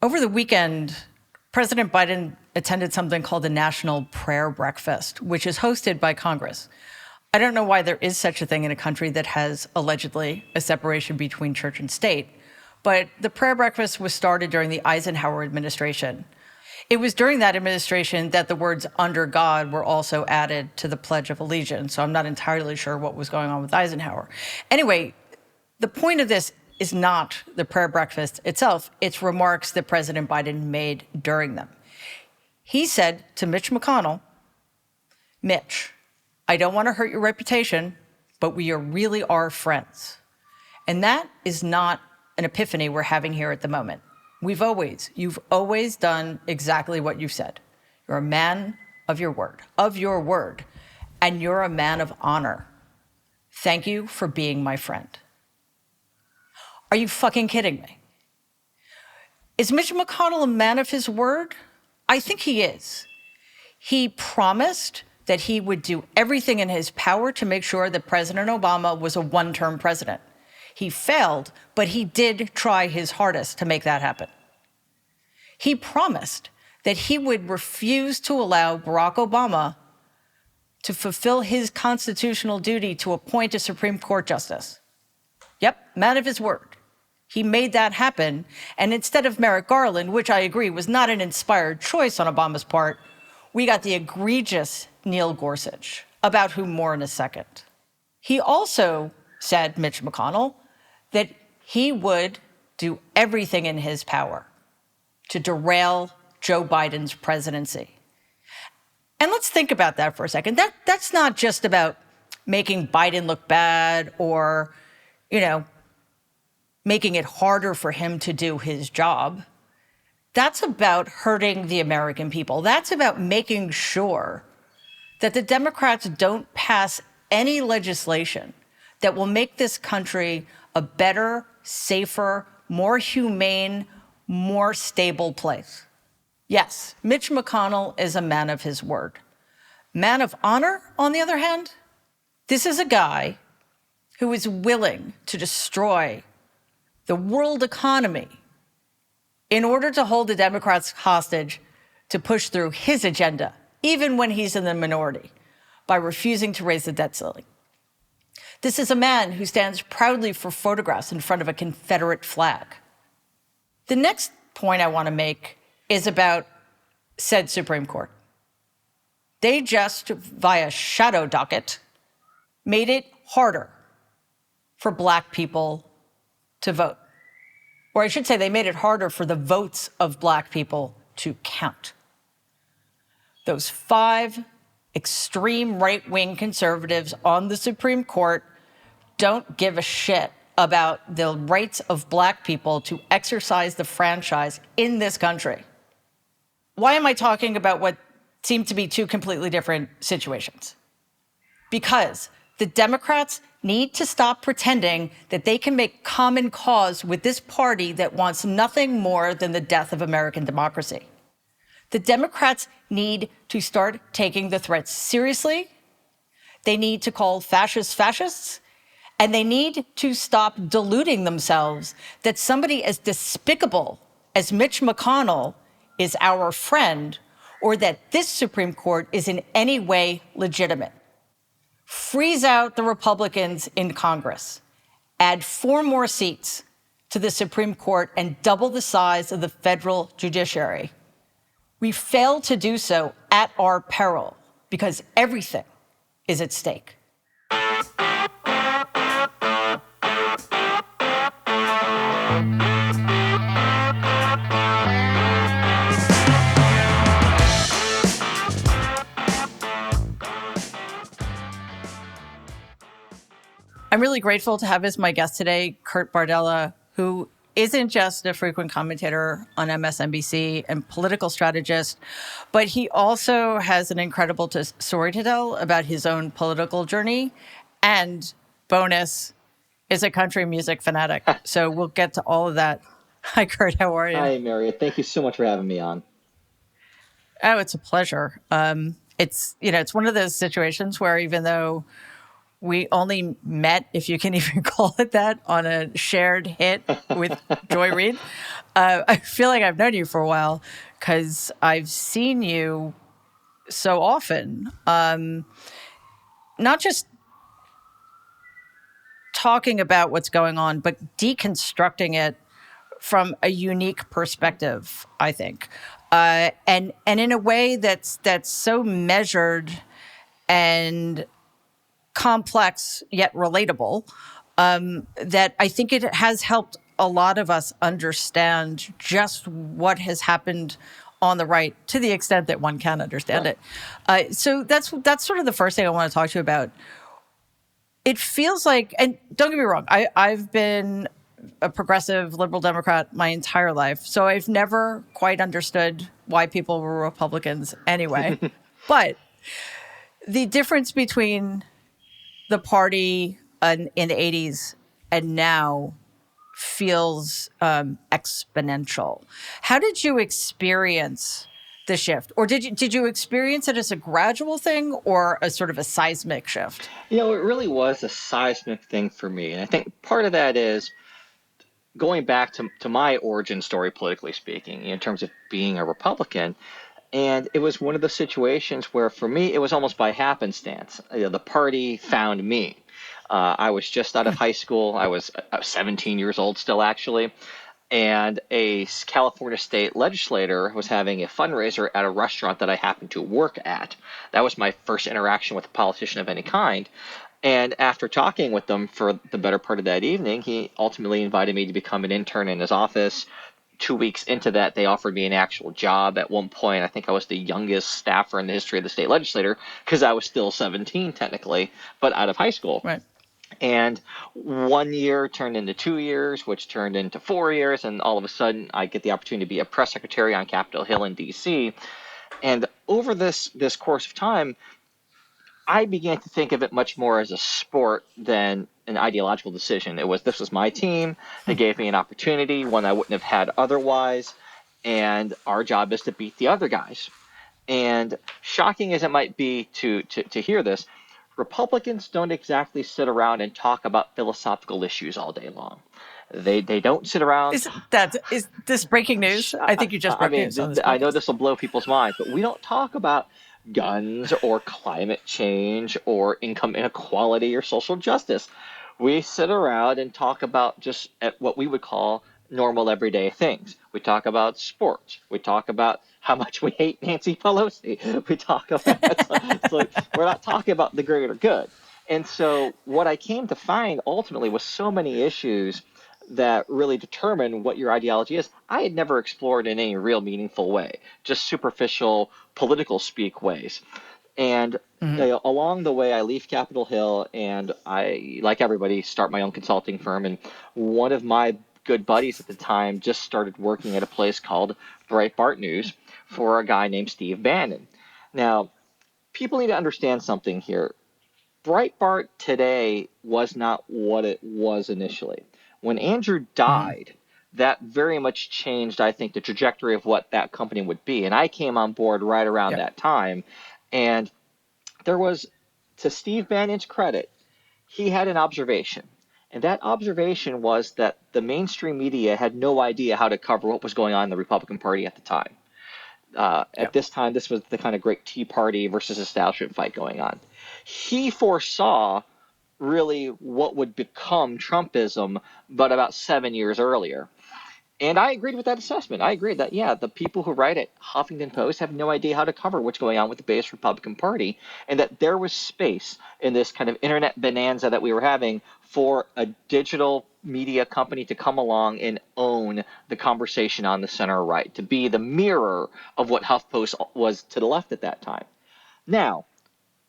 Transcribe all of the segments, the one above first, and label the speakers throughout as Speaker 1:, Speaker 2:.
Speaker 1: Over the weekend, President Biden attended something called the National Prayer Breakfast, which is hosted by Congress. I don't know why there is such a thing in a country that has allegedly a separation between church and state, but the prayer breakfast was started during the Eisenhower administration. It was during that administration that the words "under God" were also added to the Pledge of Allegiance, so I'm not entirely sure what was going on with Eisenhower. Anyway, the point of this is not the prayer breakfast itself, it's remarks that President Biden made during them. He said to Mitch McConnell, "Mitch, I don't want to hurt your reputation, but we really are friends." And that is not an epiphany we're having here at the moment. You've always done exactly what you've said. You're a man of your word, and you're a man of honor. Thank you for being my friend. Are you fucking kidding me? Is Mitch McConnell a man of his word? I think he is. He promised that he would do everything in his power to make sure that President Obama was a one-term president. He failed, but he did try his hardest to make that happen. He promised that he would refuse to allow Barack Obama to fulfill his constitutional duty to appoint a Supreme Court justice. Yep, man of his word. He made that happen, and instead of Merrick Garland, which I agree was not an inspired choice on Obama's part, we got the egregious Neil Gorsuch, about whom more in a second. He also said, Mitch McConnell, that he would do everything in his power to derail Joe Biden's presidency. And let's think about that for a second. That's not just about making Biden look bad or, making it harder for him to do his job. That's about hurting the American people. That's about making sure that the Democrats don't pass any legislation that will make this country a better, safer, more humane, more stable place. Yes, Mitch McConnell is a man of his word. Man of honor, on the other hand, this is a guy who is willing to destroy the world economy in order to hold the Democrats hostage to push through his agenda, even when he's in the minority, by refusing to raise the debt ceiling. This is a man who stands proudly for photographs in front of a Confederate flag. The next point I want to make is about said Supreme Court. They just, via shadow docket, made it harder for Black people to vote. Or I should say they made it harder for the votes of Black people to count. Those 5 extreme right-wing conservatives on the Supreme Court don't give a shit about the rights of Black people to exercise the franchise in this country. Why am I talking about what seem to be 2 completely different situations? Because the Democrats need to stop pretending that they can make common cause with this party that wants nothing more than the death of American democracy. The Democrats need to start taking the threats seriously. They need to call fascists fascists, and they need to stop deluding themselves that somebody as despicable as Mitch McConnell is our friend, or that this Supreme Court is in any way legitimate. Freeze out the Republicans in Congress, add 4 more seats to the Supreme Court, and double the size of the federal judiciary. We fail to do so at our peril because everything is at stake. I'm really grateful to have as my guest today Kurt Bardella, who isn't just a frequent commentator on MSNBC and political strategist, but he also has an incredible story to tell about his own political journey, and bonus, is a country music fanatic. So we'll get to all of that. Hi, Kurt. How are you?
Speaker 2: Hi, Mariette. Thank you so much for having me on.
Speaker 1: Oh, it's a pleasure. It's one of those situations where even though we only met, if you can even call it that, on a shared hit with Joy Reid. I feel like I've known you for a while because I've seen you so often, not just talking about what's going on, but deconstructing it from a unique perspective, I think, and in a way that's so measured and complex yet relatable, that I think it has helped a lot of us understand just what has happened on the right to the extent that one can understand it. So that's sort of the first thing I want to talk to you about. It feels like, and don't get me wrong, I've been a progressive liberal Democrat my entire life, so I've never quite understood why people were Republicans anyway. But the difference between the party in the 80s and now feels exponential. How did you experience the shift? Or did you experience it as a gradual thing or a sort of a seismic shift?
Speaker 2: It really was a seismic thing for me. And I think part of that is going back to my origin story, politically speaking, in terms of being a Republican. And it was one of the situations where, for me, it was almost by happenstance. The party found me. I was just out of high school. I was 17 years old still, actually. And a California state legislator was having a fundraiser at a restaurant that I happened to work at. That was my first interaction with a politician of any kind. And after talking with them for the better part of that evening, he ultimately invited me to become an intern in his office. 2 weeks into that, they offered me an actual job. At one point, I think I was the youngest staffer in the history of the state legislature because I was still 17 technically, but out of high school.
Speaker 1: Right.
Speaker 2: And 1 year turned into 2 years, which turned into 4 years. And all of a sudden, I get the opportunity to be a press secretary on Capitol Hill in D.C. And over this course of time, I began to think of it much more as a sport than an ideological decision. This was my team. They gave me an opportunity, one I wouldn't have had otherwise, and our job is to beat the other guys. And shocking as it might be to hear this, Republicans don't exactly sit around and talk about philosophical issues all day long. They don't sit around.
Speaker 1: Is this breaking news? I think you just broke news on this podcast.
Speaker 2: I know this will blow people's minds, but we don't talk about guns or climate change or income inequality or social justice. We sit around and talk about just what we would call normal everyday things. We talk about sports. We talk about how much we hate Nancy Pelosi. We talk about so we're not talking about the greater good. And so what I came to find ultimately was so many issues that really determine what your ideology is, I had never explored in any real meaningful way, just superficial political speak ways. And along the way, I leave Capitol Hill and I, like everybody, start my own consulting firm. And one of my good buddies at the time just started working at a place called Breitbart News for a guy named Steve Bannon. Now, people need to understand something here. Breitbart today was not what it was initially. When Andrew died, that very much changed, I think, the trajectory of what that company would be. And I came on board right around that time. And there was, to Steve Bannon's credit, he had an observation. And that observation was that the mainstream media had no idea how to cover what was going on in the Republican Party at the time. At this time, this was the kind of great Tea Party versus establishment fight going on. He foresaw really what would become Trumpism, but about 7 years earlier. And I agreed with that assessment. I agreed that, the people who write at Huffington Post have no idea how to cover what's going on with the base Republican Party, and that there was space in this kind of internet bonanza that we were having for a digital media company to come along and own the conversation on the center right, to be the mirror of what HuffPost was to the left at that time. Now,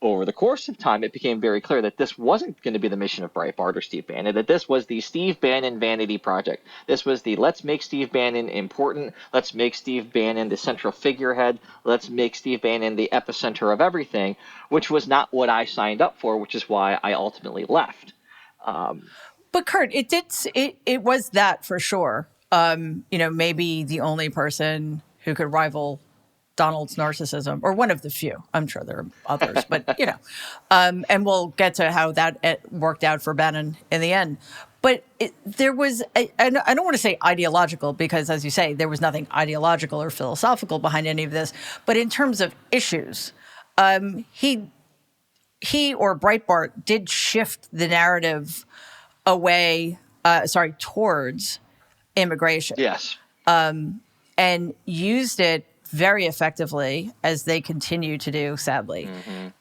Speaker 2: over the course of time, it became very clear that this wasn't going to be the mission of Breitbart or Steve Bannon, that this was the Steve Bannon vanity project. This was the let's make Steve Bannon important, let's make Steve Bannon the central figurehead, let's make Steve Bannon the epicenter of everything, which was not what I signed up for, which is why I ultimately left.
Speaker 1: But Kurt, it was that for sure. Maybe the only person who could rival Donald's narcissism, or one of the few. I'm sure there are others, but and we'll get to how that worked out for Bannon in the end. But there was, I don't want to say ideological, because as you say, there was nothing ideological or philosophical behind any of this. But in terms of issues, he or Breitbart did shift the narrative towards immigration.
Speaker 2: Yes.
Speaker 1: And used it very effectively, as they continue to do, sadly,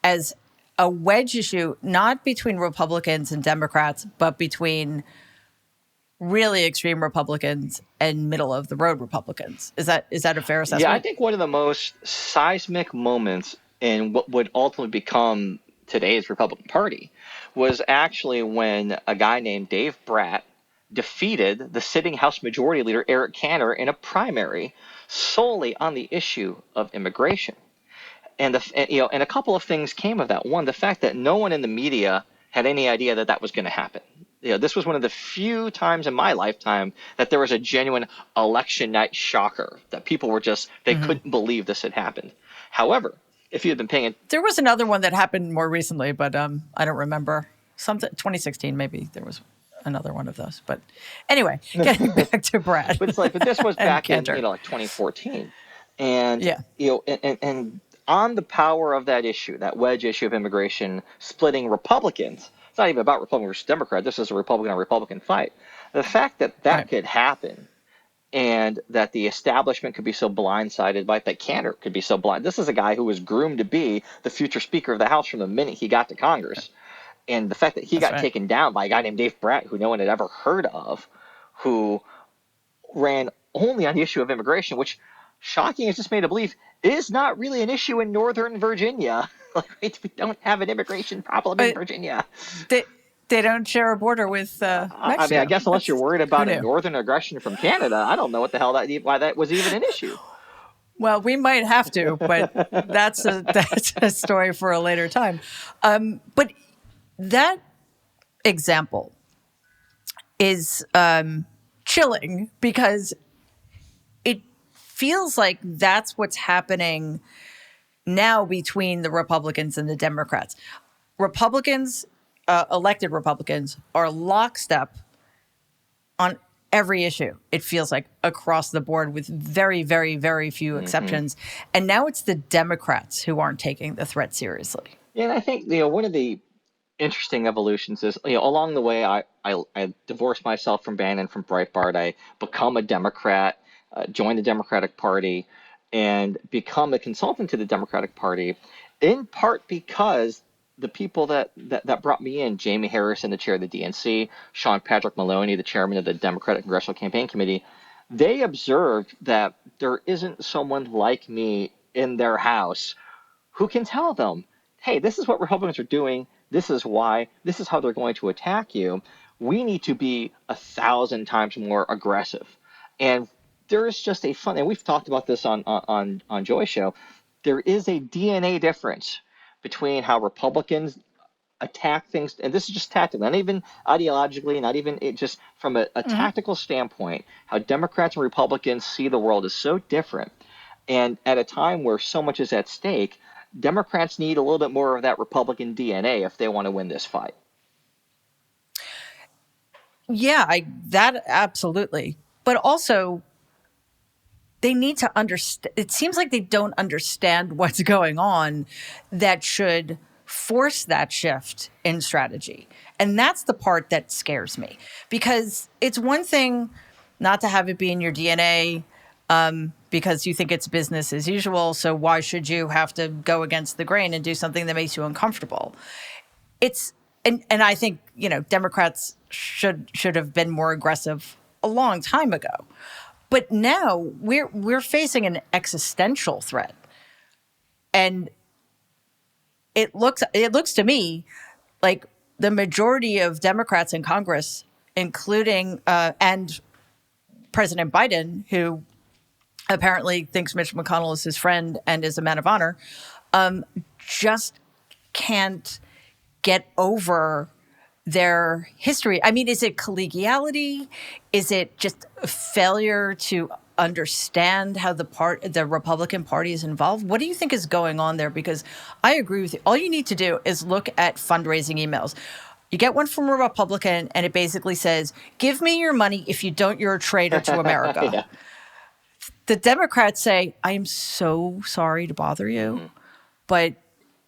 Speaker 1: as a wedge issue, not between Republicans and Democrats, but between really extreme Republicans and middle of the road Republicans. Is that a fair assessment?
Speaker 2: Yeah, I think one of the most seismic moments in what would ultimately become today's Republican Party was actually when a guy named Dave Bratt defeated the sitting House Majority Leader Eric Cantor in a primary solely on the issue of immigration. And a couple of things came of that. One, the fact that no one in the media had any idea that was going to happen. This was one of the few times in my lifetime that there was a genuine election night shocker, that people were they couldn't believe this had happened. However, if you had been paying
Speaker 1: there was another one that happened more recently, but I don't remember. 2016 maybe there was another one of those. But anyway, getting back to Brad.
Speaker 2: But this was back in
Speaker 1: Cantor.
Speaker 2: 2014. And and on the power of that issue, that wedge issue of immigration splitting Republicans. It's not even about Republican versus Democrat. This is a Republican on Republican fight. The fact that could happen, and that the establishment could be so blindsided by it, that Cantor could be so blind. This is a guy who was groomed to be the future Speaker of the House from the minute he got to Congress. And the fact that he got taken down by a guy named Dave Bratt, who no one had ever heard of, who ran only on the issue of immigration, which, shocking as this may to believe, is not really an issue in Northern Virginia. We don't have an immigration problem in Virginia.
Speaker 1: They don't share a border with Mexico.
Speaker 2: I mean, I guess unless you're worried about a northern aggression from Canada, I don't know what the hell why that was even an issue.
Speaker 1: Well, we might have to, but that's a story for a later time. But that example is chilling, because it feels like that's what's happening now between the Republicans and the Democrats. Elected Republicans are lockstep on every issue, it feels like, across the board, with very, very, very few exceptions. And now it's the Democrats who aren't taking the threat seriously.
Speaker 2: Yeah, and I think one of the interesting evolutions is, along the way, I divorced myself from Bannon, from Breitbart. I become a Democrat, joined the Democratic Party, and become a consultant to the Democratic Party, in part because the people that brought me in, Jamie Harrison, the chair of the DNC, Sean Patrick Maloney, the chairman of the Democratic Congressional Campaign Committee, they observed that there isn't someone like me in their house who can tell them, hey, this is what Republicans are doing. This is why. This is how they're going to attack you. We need to be 1,000 times more aggressive. And there is just a fun, and we've talked about this on Joy's show, there is a DNA difference between how Republicans attack things, and this is just tactical, not even ideologically, not even just from a tactical standpoint, how Democrats and Republicans see the world is so different. And at a time where so much is at stake, Democrats need a little bit more of that Republican DNA if they want to win this fight.
Speaker 1: Yeah, that absolutely. But also, they need to understand. It seems like they don't understand what's going on that should force that shift in strategy. And that's the part that scares me, because it's one thing not to have it be in your DNA because you think it's business as usual. So why should you have to go against the grain and do something that makes you uncomfortable? And I think, Democrats should have been more aggressive a long time ago. But now we're facing an existential threat. And it looks to me like the majority of Democrats in Congress, including and President Biden, who apparently thinks Mitch McConnell is his friend and is a man of honor, just can't get over their history. I mean, is it collegiality? Is it just a failure to understand how the Republican Party is involved? What do you think is going on there? Because I agree with you. All you need to do is look at fundraising emails. You get one from a Republican, and it basically says, "Give me your money. If you don't, you're a traitor to America."
Speaker 2: Yeah.
Speaker 1: The Democrats say, "I am so sorry to bother you, but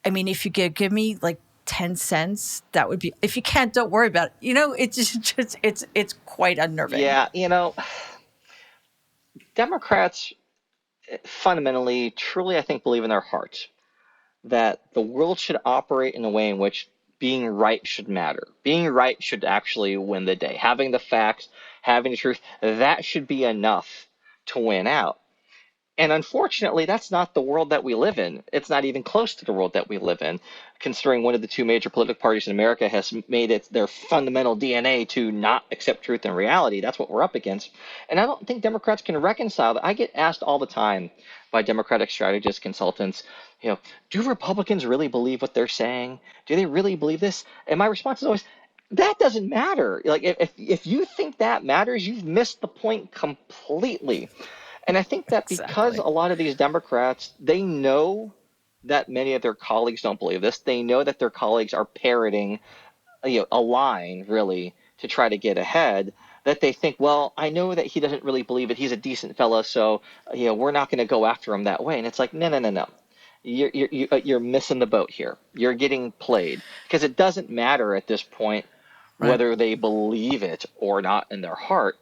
Speaker 1: I mean, if you give me like 10 cents, that would be, if you can't, don't worry about it." It's just, it's quite unnerving.
Speaker 2: Yeah, Democrats fundamentally, truly, I think, believe in their hearts that the world should operate in a way in which being right should matter. Being right should actually win the day. Having the facts, having the truth, that should be enough to win out. And unfortunately, that's not the world that we live in. It's not even close to the world that we live in, considering one of the two major political parties in America has made it their fundamental DNA to not accept truth and reality. That's what we're up against. And I don't think Democrats can reconcile that. I get asked all the time by Democratic strategists, consultants, do Republicans really believe what they're saying? Do they really believe this? And my response is always, that doesn't matter. Like, if you think that matters, you've missed the point completely. And I think that because
Speaker 1: Exactly.
Speaker 2: a lot of these Democrats, they know that many of their colleagues don't believe this. They know that their colleagues are parroting, a line really to try to get ahead. That they think, well, I know that he doesn't really believe it. He's a decent fellow, so we're not going to go after him that way. And it's like, no, no, no, no. You're missing the boat here. You're getting played because it doesn't matter at this point
Speaker 1: Right.
Speaker 2: whether they believe it or not in their heart.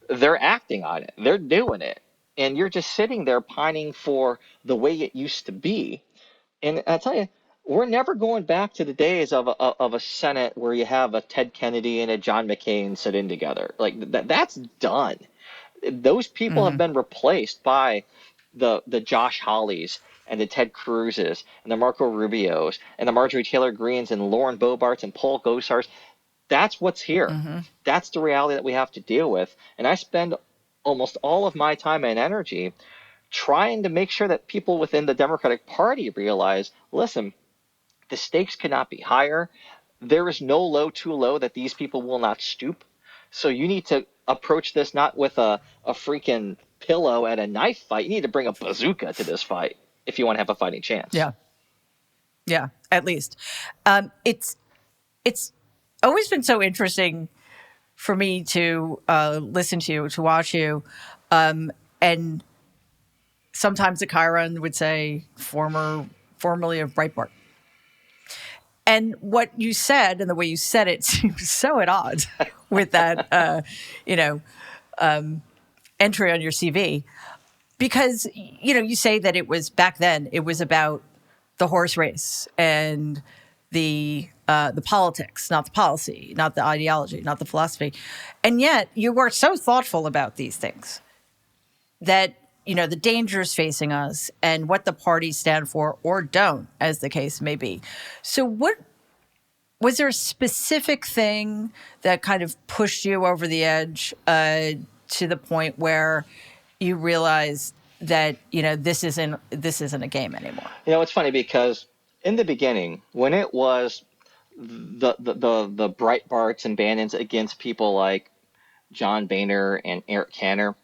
Speaker 2: They're acting on it. They're doing it. And you're just sitting there pining for the way it used to be. And I tell you, we're never going back to the days of a Senate where you have a Ted Kennedy and a John McCain sitting together. Like that's done. Those people have
Speaker 1: Mm-hmm.
Speaker 2: been replaced by the Josh Hawleys and the Ted Cruzes and the Marco Rubios and the Marjorie Taylor Greens and Lauren Boebarts and Paul Gosars. That's what's here.
Speaker 1: Mm-hmm.
Speaker 2: That's the reality that we have to deal with. And I spend almost all of my time and energy trying to make sure that people within the Democratic Party realize, listen, the stakes cannot be higher. There is no low too low that these people will not stoop. So you need to approach this not with a freaking pillow at a knife fight. You need to bring a bazooka to this fight if you want to have a fighting chance.
Speaker 1: Yeah. Yeah. At least. It's always been so interesting for me to listen to you, to watch you. And sometimes the Chiron would say formerly of Breitbart. And what you said and the way you said it seems so at odds with that, entry on your CV. Because, you say that it was back then, it was about the horse race and the politics, not the policy, not the ideology, not the philosophy. And yet you were so thoughtful about these things that, the dangers facing us and what the parties stand for or don't, as the case may be. So was there a specific thing that kind of pushed you over the edge to the point where you realized that, this isn't a game anymore?
Speaker 2: It's funny because in the beginning, when it was the Breitbarts and Bannons against people like John Boehner and Eric Cantor,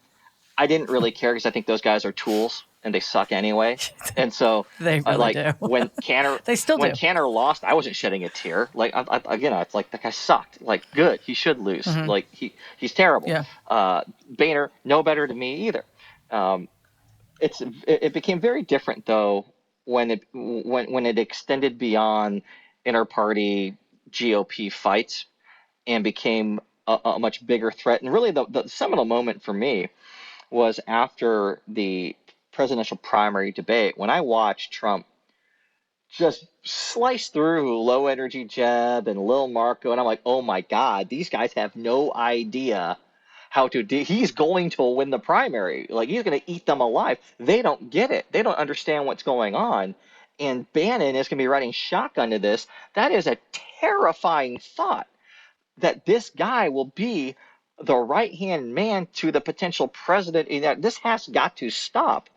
Speaker 2: I didn't really care because I think those guys are tools and they suck anyway. And so,
Speaker 1: They really do.
Speaker 2: when Cantor
Speaker 1: They still do.
Speaker 2: lost, I wasn't shedding a tear. Like again, it's like that guy sucked. Like good, he should lose. Like he's terrible.
Speaker 1: Yeah.
Speaker 2: Boehner, no better to me either. It became very different though when it extended beyond inter-party GOP fights and became a much bigger threat. And really, the seminal moment for me was after the presidential primary debate when I watched Trump just slice through Low Energy Jeb and Lil Marco, and I'm like, oh my God, these guys have no idea how to do. He's going to win the primary. Like, he's going to eat them alive. They don't get it. They don't understand what's going on. And Bannon is going to be riding shotgun to this. That is a terrifying thought, that this guy will be the right-hand man to the potential president. This has got to stop.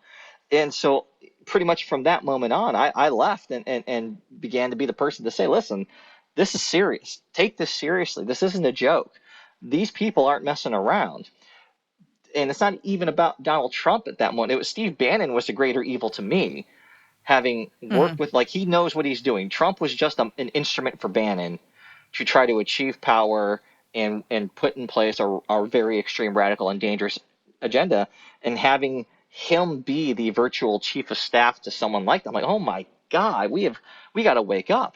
Speaker 2: And so pretty much from that moment on, I left and began to be the person to say, listen, this is serious. Take this seriously. This isn't a joke. These people aren't messing around. and it's not even about Donald Trump at that moment. It was Steve Bannon was the greater evil to me, having worked with, like, he knows what he's doing. Trump was just an instrument for Bannon to try to achieve power and put in place our very extreme, radical, and dangerous agenda. And having him be the virtual chief of staff to someone like that, I'm like, oh my God, we got to wake up.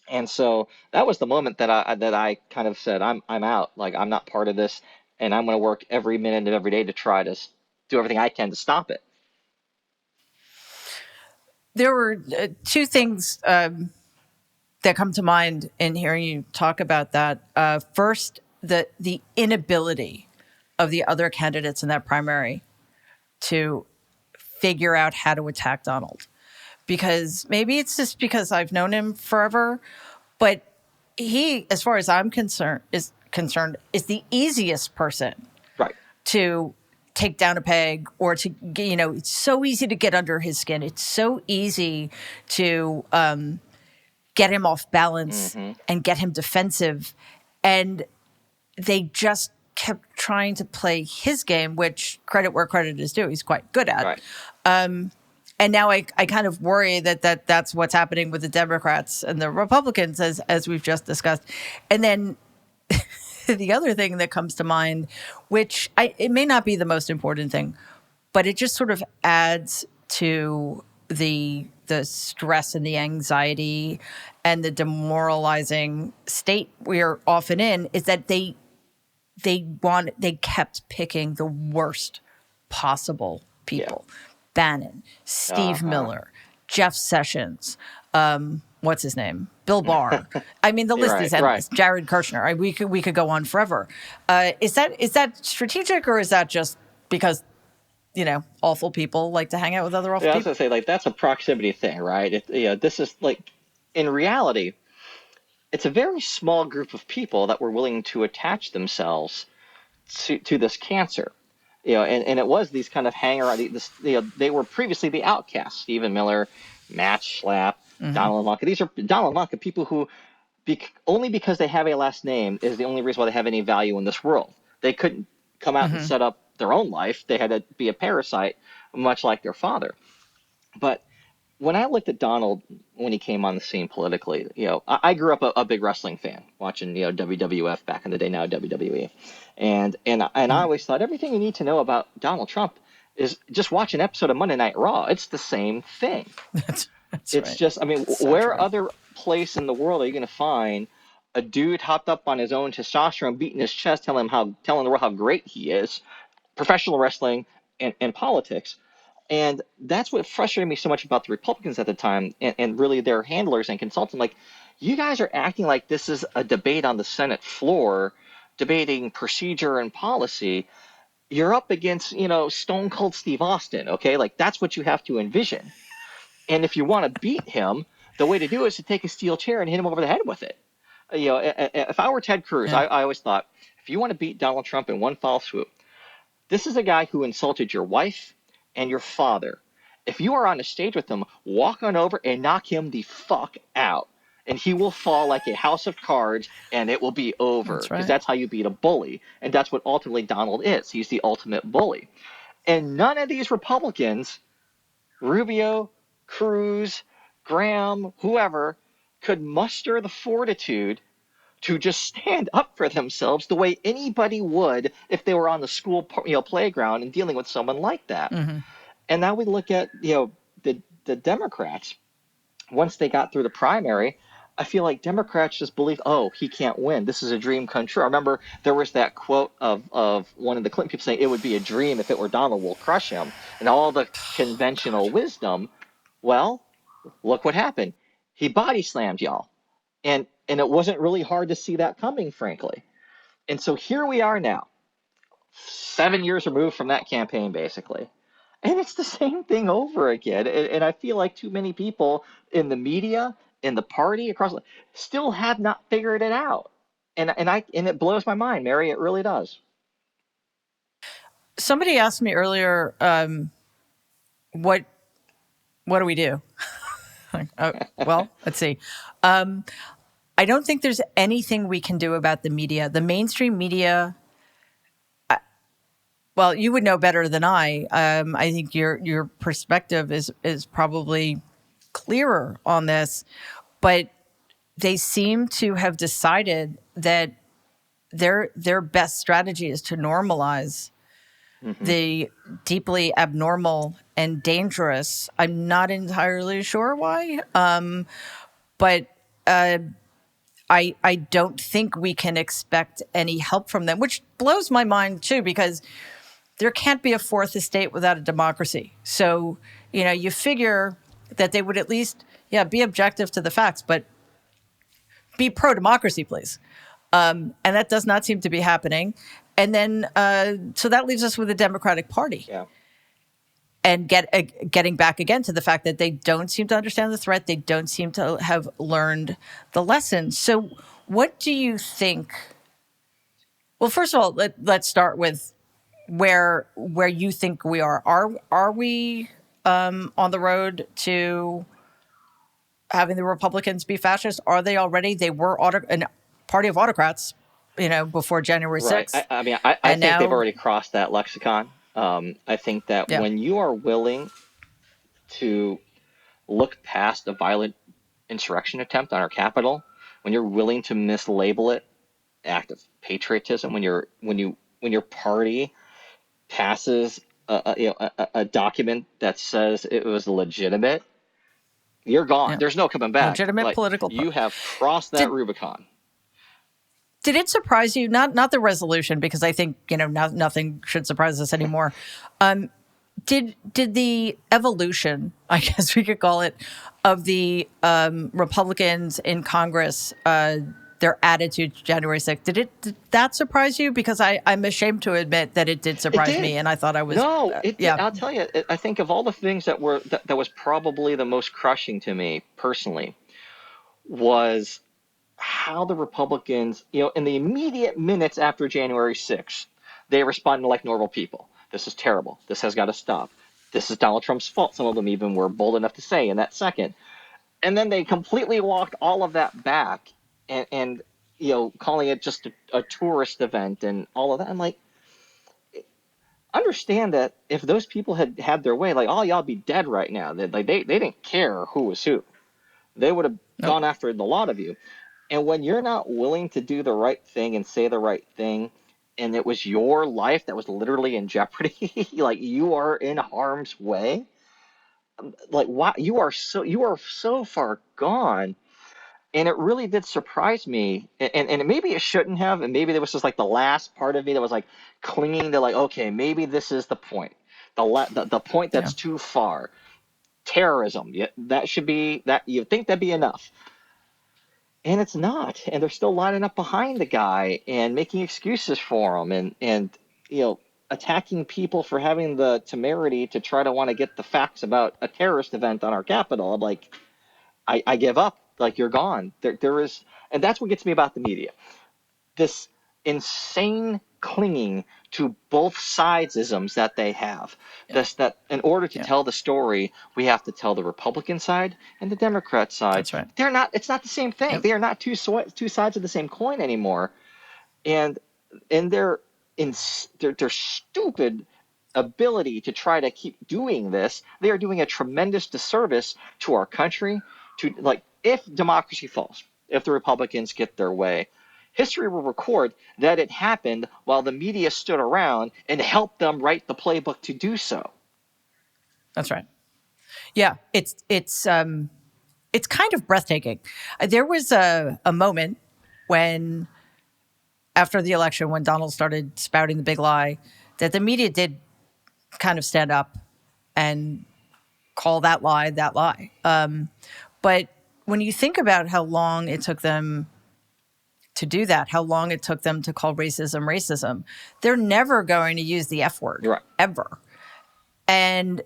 Speaker 2: And so that was the moment that I kind of said, I'm out. Like, I'm not part of this, and I'm going to work every minute of every day to try to do everything I can to stop it.
Speaker 1: There were two things that come to mind in hearing you talk about that. First, the inability of the other candidates in that primary to figure out how to attack Donald. Because maybe it's just because I've known him forever, but he, as far as I'm concerned, is the easiest person
Speaker 2: Right.
Speaker 1: to take down a peg, or to, it's so easy to get under his skin. It's so easy to get him off balance and get him defensive. And they just kept trying to play his game, which, credit where credit is due, he's quite good at.
Speaker 2: Right.
Speaker 1: And now I kind of worry that's what's happening with the Democrats and the Republicans, as we've just discussed. And then the other thing that comes to mind, which it may not be the most important thing, but it just sort of adds to the stress and the anxiety and the demoralizing state we're often in, is that they kept picking the worst possible people. Yeah. Bannon, Steve Miller, Jeff Sessions, what's his name? Bill Barr. I mean, the list is endless. Right. Jared Kushner. We could go on forever. Is that strategic, or is that just because, awful people like to hang out with other awful people?
Speaker 2: I was going to say, like, that's a proximity thing, right? This is, like, in reality, it's a very small group of people that were willing to attach themselves to this cancer. And it was these kind of they were previously the outcasts: Stephen Miller, Matt Schlapp, Donald Ivanka. These are Donald Ivanka, people who only because they have a last name is the only reason why they have any value in this world. They couldn't come out and set up their own life. They had to be a parasite, much like their father. But when I looked at Donald when he came on the scene politically, I grew up a big wrestling fan, watching WWF back in the day, now WWE, and I always thought everything you need to know about Donald Trump is just watch an episode of Monday Night Raw. It's the same thing. It's right. Just, I mean, so where true. Other place in the world are you going to find a dude hopped up on his own testosterone, beating his chest, telling the world how great he is, professional wrestling and politics? And that's what frustrated me so much about the Republicans at the time, and really their handlers and consultants. Like, you guys are acting like this is a debate on the Senate floor, debating procedure and policy. You're up against, Stone Cold Steve Austin, okay? Like, that's what you have to envision. And if you want to beat him, the way to do it is to take a steel chair and hit him over the head with it. If I were Ted Cruz, I always thought, if you want to beat Donald Trump in one foul swoop, this is a guy who insulted your wife and your father. If you are on a stage with him, walk on over and knock him the fuck out. And he will fall like a house of cards, and it will be over. Because that's how you beat a bully. And that's what ultimately Donald is. He's the ultimate bully. And none of these Republicans, Rubio, Cruz, Graham, whoever, could muster the fortitude to just stand up for themselves the way anybody would if they were on the school playground and dealing with someone like that. And now we look at the Democrats. Once they got through the primary, I feel like Democrats just believe, oh, he can't win. This is a dream come true. I remember there was that quote of one of the Clinton people saying, it would be a dream if it were Donald, we'll crush him. And all the conventional wisdom. Well, look what happened. He body slammed y'all. And it wasn't really hard to see that coming, frankly. And so here we are now, 7 years removed from that campaign, basically. And it's the same thing over again. And I feel like too many people in the media, in the party, still have not figured it out. And it blows my mind, Mary. It really does.
Speaker 1: Somebody asked me earlier, what do we do? Well, let's see. I don't think there's anything we can do about the media. The mainstream media, Well, you would know better than I. I think your perspective is probably clearer on this, but they seem to have decided that their best strategy is to normalize the deeply abnormal and dangerous. I'm not entirely sure why, but I don't think we can expect any help from them, which blows my mind too, because there can't be a fourth estate without a democracy. So, you figure that they would at least, be objective to the facts, but be pro-democracy, please. And that does not seem to be happening. And then, so that leaves us with the Democratic Party.
Speaker 2: Yeah.
Speaker 1: And getting back again to the fact that they don't seem to understand the threat. They don't seem to have learned the lessons. So what do you think? Well, first of all, let's start with where you think we are. Are we on the road to having the Republicans be fascist? Are they already? They were a party of autocrats, before January 6th.
Speaker 2: Right. I mean, I think
Speaker 1: now
Speaker 2: they've already crossed that lexicon. I think that when you are willing to look past a violent insurrection attempt on our Capitol, when you're willing to mislabel it act of patriotism, when your party passes a document that says it was legitimate, you're gone. There's no coming back.
Speaker 1: Legitimate political.
Speaker 2: You have crossed that Rubicon.
Speaker 1: Did it surprise you? Not the resolution, because I think nothing should surprise us anymore. Did the evolution, I guess we could call it, of the Republicans in Congress, their attitude to January 6th, did that surprise you? Because I'm ashamed to admit that it did surprise me, and I thought I was
Speaker 2: I'll tell you. I think of all the things that was probably the most crushing to me personally was how the Republicans, in the immediate minutes after January 6th, they responded like normal people. This is terrible. This has got to stop. This is Donald Trump's fault. Some of them even were bold enough to say in that second. And then they completely walked all of that back and calling it just a tourist event and all of that. I'm like, understand that if those people had their way, like, oh, y'all be dead right now. They didn't care who was who. They would have gone after the lot of you. And when you're not willing to do the right thing and say the right thing, and it was your life that was literally in jeopardy, like you are in harm's way, like why you are so far gone. And it really did surprise me. And maybe it shouldn't have, and maybe there was just like the last part of me that was like clinging to like, okay, maybe this is the point. The point that's too far. Terrorism. That should be that you think that'd be enough. And it's not, and they're still lining up behind the guy and making excuses for him, and attacking people for having the temerity to try to want to get the facts about a terrorist event on our Capitol. I'm like, I give up. Like, you're gone. There is, and that's what gets me about the media. This insane clinging to both sidesisms that they have. That in order to tell the story, we have to tell the Republican side and the Democrat side.
Speaker 1: That's right.
Speaker 2: They're not. It's not the same thing. Yep. They are not two sides of the same coin anymore. And their stupid ability to try to keep doing this, they are doing a tremendous disservice to our country. To like, if democracy falls, if the Republicans get their way, history will record that it happened while the media stood around and helped them write the playbook to do so.
Speaker 1: That's right. Yeah, it's kind of breathtaking. There was a moment when, after the election, when Donald started spouting the big lie, that the media did kind of stand up and call that lie that lie. But when you think about how long it took them to do that, how long it took them to call racism, they're never going to use the F word,
Speaker 2: right,
Speaker 1: ever. And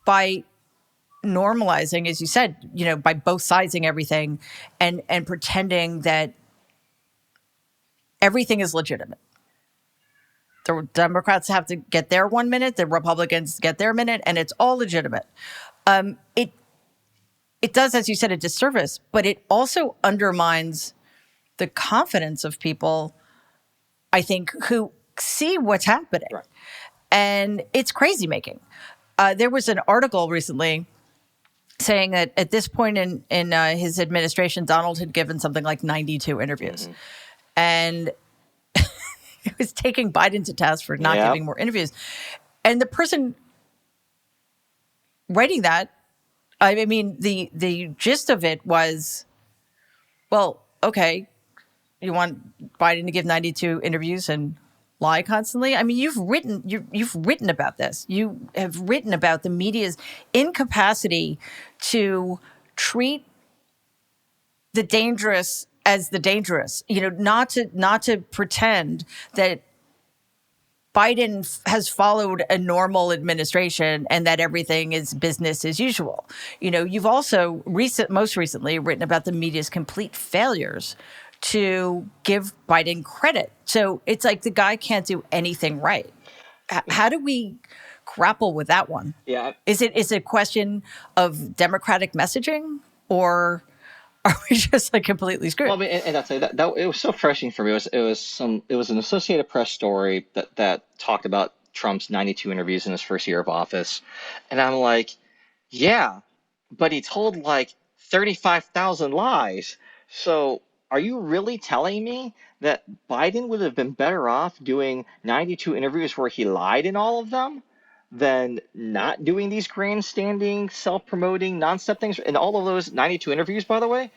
Speaker 1: by normalizing, as you said, by both sidesing everything and pretending that everything is legitimate. The Democrats have to get their 1 minute, the Republicans get their minute, and it's all legitimate. It does, as you said, a disservice, but it also undermines the confidence of people, I think, who see what's happening.
Speaker 2: Right.
Speaker 1: And it's crazy making. There was an article recently saying that at this point in his administration, Donald had given something like 92 interviews. And he was taking Biden to task for not giving more interviews. And the person writing that, I mean, the gist of it was, well, okay, you want Biden to give 92 interviews and lie constantly? I mean, you've written about this. You have written about the media's incapacity to treat the dangerous as the dangerous. Not to pretend that Biden has followed a normal administration and that everything is business as usual. You've also most recently written about the media's complete failures to give Biden credit. So it's like the guy can't do anything right. How do we grapple with that one?
Speaker 2: Yeah.
Speaker 1: Is it a question of democratic messaging, or are we just like completely screwed?
Speaker 2: Well, I mean, and I'll tell you that it was so refreshing for me. It was an Associated Press story that talked about Trump's 92 interviews in his first year of office, and I'm like, yeah, but he told like 35,000 lies. So are you really telling me that Biden would have been better off doing 92 interviews where he lied in all of them than not doing these grandstanding, self-promoting, non-step things? In all of those 92 interviews, by the way,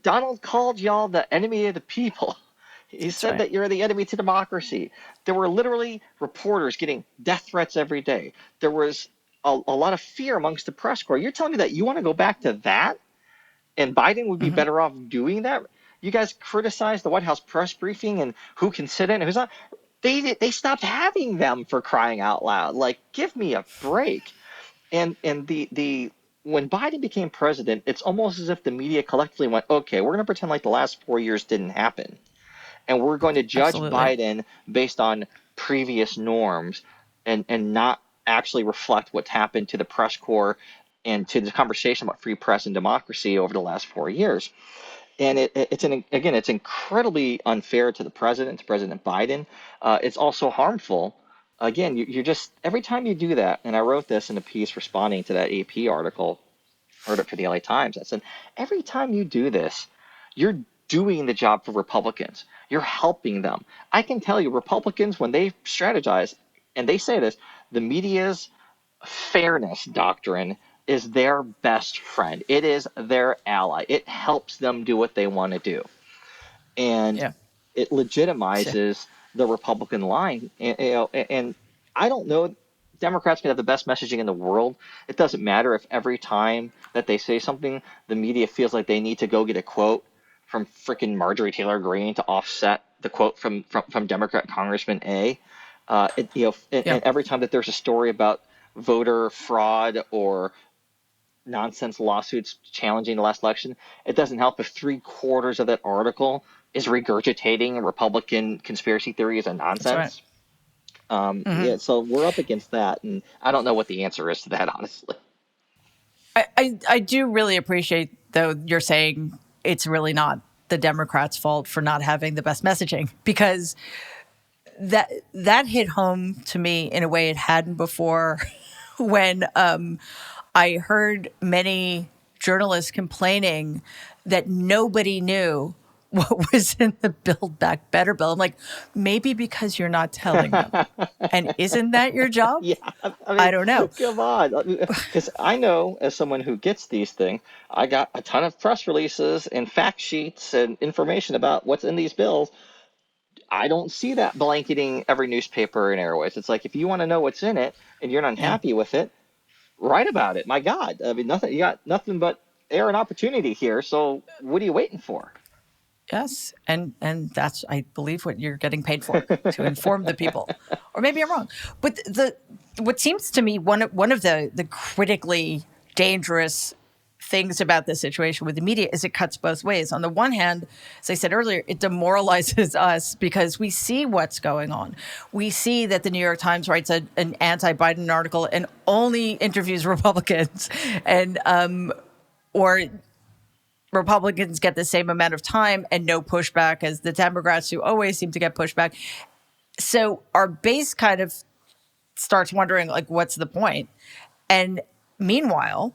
Speaker 2: Donald called y'all the enemy of the people. He said that you're the enemy to democracy. There were literally reporters getting death threats every day. There was a lot of fear amongst the press corps. You're telling me that you want to go back to that? And Biden would be better off doing that? You guys criticized the White House press briefing and who can sit in and who's not. They stopped having them, for crying out loud. Like, give me a break. And the when Biden became president, it's almost as if the media collectively went, okay, we're going to pretend like the last 4 years didn't happen. And we're going to judge Biden based on previous norms and not actually reflect what's happened to the press corps and to the conversation about free press and democracy over the last 4 years. And it's incredibly unfair to the president, to President Biden. It's also harmful. Again, you're just, every time you do that, and I wrote this in a piece responding to that AP article, wrote it for the LA Times. I said, every time you do this, you're doing the job for Republicans. You're helping them. I can tell you, Republicans, when they strategize, and they say this, the media's fairness doctrine is their best friend. It is their ally. It helps them do what they want to do. And it legitimizes the Republican line. And I don't know, Democrats can have the best messaging in the world. It doesn't matter if every time that they say something, the media feels like they need to go get a quote from freaking Marjorie Taylor Greene to offset the quote from Democrat Congressman A. And every time that there's a story about voter fraud or nonsense lawsuits challenging the last election, it doesn't help if 3/4 of that article is regurgitating Republican conspiracy theories and nonsense. Right. So we're up against that, and I don't know what the answer is to that, honestly.
Speaker 1: I do really appreciate, though, you're saying it's really not the Democrats' fault for not having the best messaging, because that hit home to me in a way it hadn't before when I heard many journalists complaining that nobody knew what was in the Build Back Better bill. I'm like, maybe because you're not telling them. And isn't that your job?
Speaker 2: Yeah,
Speaker 1: I don't know.
Speaker 2: Come on. Because I know, as someone who gets these things, I got a ton of press releases and fact sheets and information about what's in these bills. I don't see that blanketing every newspaper and airways. It's like, if you want to know what's in it and you're not happy with it, write about it. My God. I mean, you got nothing but air and opportunity here. So what are you waiting for?
Speaker 1: Yes, and that's, I believe, what you're getting paid for, to inform the people. Or maybe I'm wrong. But what seems to me one of the critically dangerous things about this situation with the media is it cuts both ways. On the one hand, as I said earlier, it demoralizes us because we see what's going on. We see that the New York Times writes an anti-Biden article and only interviews Republicans, and or Republicans get the same amount of time and no pushback as the Democrats, who always seem to get pushback. So our base kind of starts wondering, like, what's the point? And meanwhile,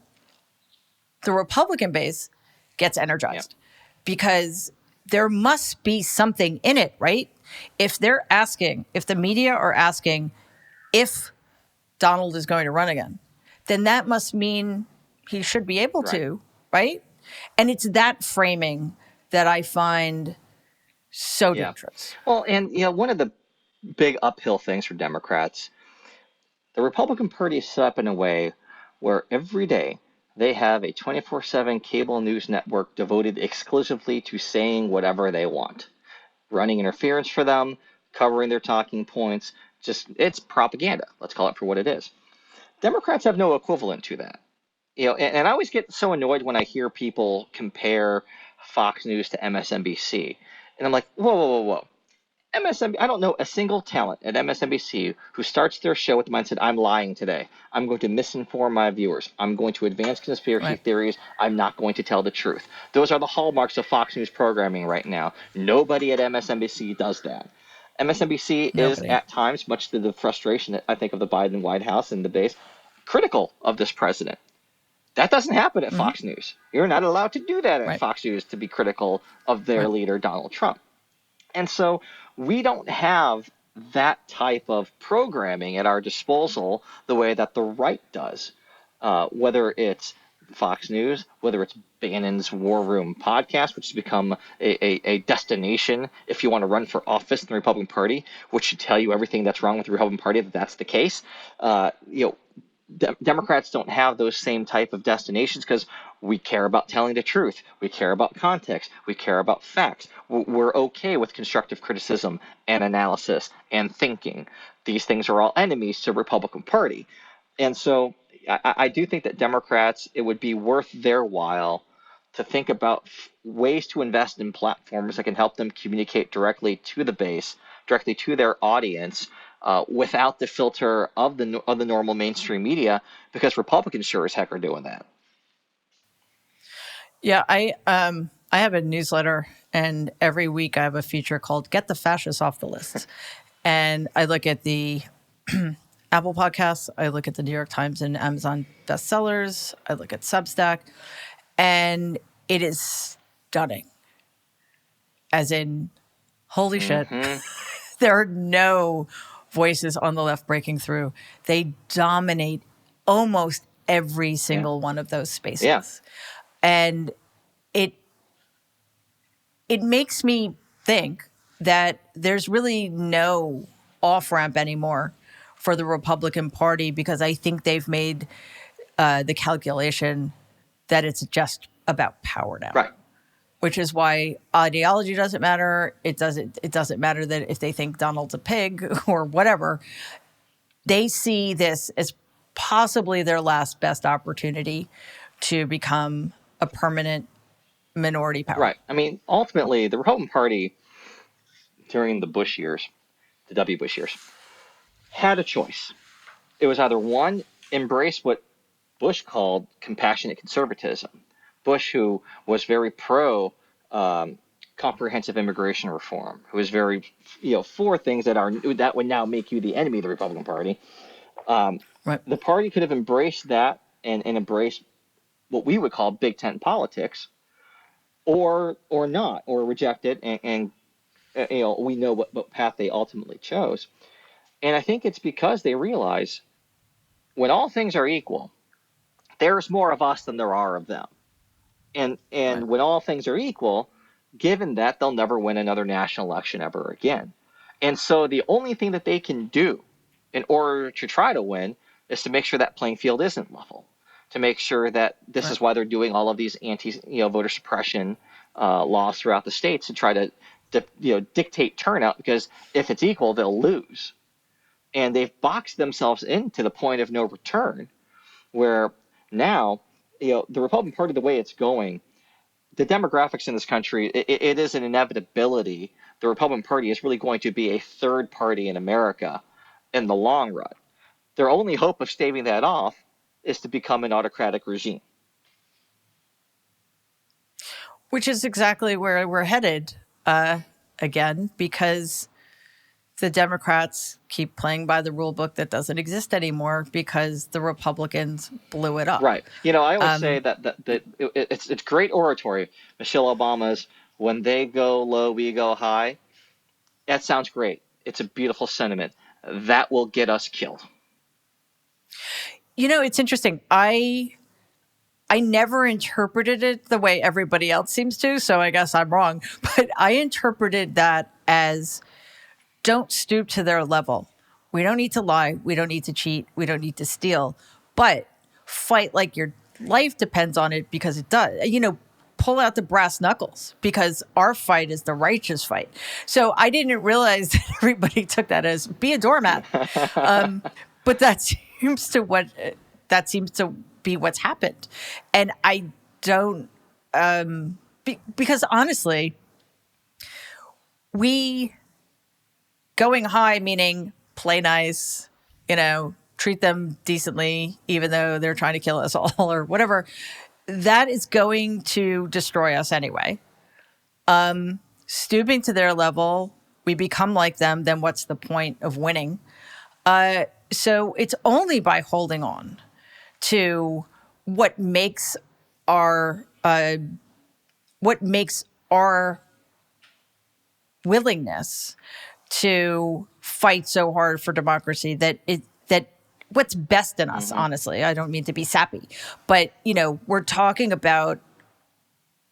Speaker 1: the Republican base gets
Speaker 2: Yeah.
Speaker 1: energized because there must be something in it, right? If the media are asking if Donald is going to run again, then that must mean he should be able
Speaker 2: Right.
Speaker 1: to, right? And it's that framing that I find so
Speaker 2: Yeah.
Speaker 1: dangerous.
Speaker 2: Well, and one of the big uphill things for Democrats, the Republican Party is set up in a way where every day they have a 24/7 cable news network devoted exclusively to saying whatever they want, running interference for them, covering their talking points. Just it's propaganda. Let's call it for what it is. Democrats have no equivalent to that. And I always get so annoyed when I hear people compare Fox News to MSNBC. And I'm like, whoa, whoa, whoa, whoa. I don't know a single talent at MSNBC who starts their show with the mindset, I'm lying today. I'm going to misinform my viewers. I'm going to advance conspiracy
Speaker 1: Right.
Speaker 2: theories. I'm not going to tell the truth. Those are the hallmarks of Fox News programming right now. Nobody at MSNBC does that. MSNBC is
Speaker 1: Nobody.
Speaker 2: at times, much to the frustration, I think, of the Biden White House and the base, critical of this president. That doesn't happen at
Speaker 1: Hmm.
Speaker 2: Fox News. You're not allowed to do that at
Speaker 1: Right.
Speaker 2: Fox News to be critical of their
Speaker 1: Right.
Speaker 2: leader, Donald Trump. And so we don't have that type of programming at our disposal the way that the right does. Whether it's Fox News, whether it's Bannon's War Room podcast, which has become a destination if you want to run for office in the Republican Party, which should tell you everything that's wrong with the Republican Party that that's the case. Democrats don't have those same type of destinations because we care about telling the truth. We care about context. We care about facts. We're okay with constructive criticism and analysis and thinking. These things are all enemies to the Republican Party. And so I do think that Democrats, it would be worth their while to think about ways to invest in platforms that can help them communicate directly to the base, directly to their audience, without the filter of the normal mainstream media, because Republicans sure as heck are doing that.
Speaker 1: Yeah, I have a newsletter, and every week I have a feature called "Get the Fascists Off the Lists," and I look at the Apple Podcasts, I look at the New York Times and Amazon bestsellers, I look at Substack, and it is stunning. As in, holy shit,
Speaker 2: Mm-hmm.
Speaker 1: there are no voices on the left breaking through. They dominate almost every
Speaker 2: Yeah.
Speaker 1: single one of those
Speaker 2: Yeah.
Speaker 1: spaces. And it it makes me think that there's really no off ramp anymore for the Republican Party, because I think they've made the calculation that it's just about power now.
Speaker 2: Right.
Speaker 1: Which is why ideology doesn't matter. It doesn't matter that if they think Donald's a pig or whatever. They see this as possibly their last best opportunity to become a permanent minority power.
Speaker 2: Right. I mean, ultimately, the Republican Party during the Bush years, the W. Bush years, had a choice. It was either one, embrace what Bush called compassionate conservatism. Bush, who was very pro comprehensive immigration reform, who was very for things that would now make you the enemy of the Republican Party.
Speaker 1: Right.
Speaker 2: The party could have embraced that and embraced what we would call Big Tent politics, or not, or reject it, and we know what path they ultimately chose. And I think it's because they realize when all things are equal, there's more of us than there are of them.
Speaker 1: Right.
Speaker 2: And when all things are equal, given that they'll never win another national election ever again. And so the only thing that they can do in order to try to win is to make sure that playing field isn't level, to make sure that this
Speaker 1: Right.
Speaker 2: is why they're doing all of these voter suppression laws throughout the states to try to dictate turnout, because if it's equal, they'll lose. And they've boxed themselves into the point of no return, where now, the Republican Party, the way it's going, the demographics in this country, it is an inevitability. The Republican Party is really going to be a third party in America in the long run. Their only hope of staving that off is to become an autocratic regime.
Speaker 1: Which is exactly where we're headed again, because the Democrats keep playing by the rule book that doesn't exist anymore because the Republicans blew it up.
Speaker 2: Right. I always say that it's great oratory. Michelle Obama's "When they go low, we go high." That sounds great. It's a beautiful sentiment. That will get us killed.
Speaker 1: It's interesting. I never interpreted it the way everybody else seems to, so I guess I'm wrong. But I interpreted that as don't stoop to their level. We don't need to lie. We don't need to cheat. We don't need to steal. But fight like your life depends on it, because it does. Pull out the brass knuckles, because our fight is the righteous fight. So I didn't realize that everybody took that as be a doormat. But that seems to be what's happened. And I don't, because honestly, we going high, meaning play nice, treat them decently, even though they're trying to kill us all or whatever, that is going to destroy us anyway. Stooping to their level, we become like them, then what's the point of winning? So it's only by holding on to what makes our willingness to fight so hard for democracy that what's best in us. Honestly, I don't mean to be sappy, but we're talking about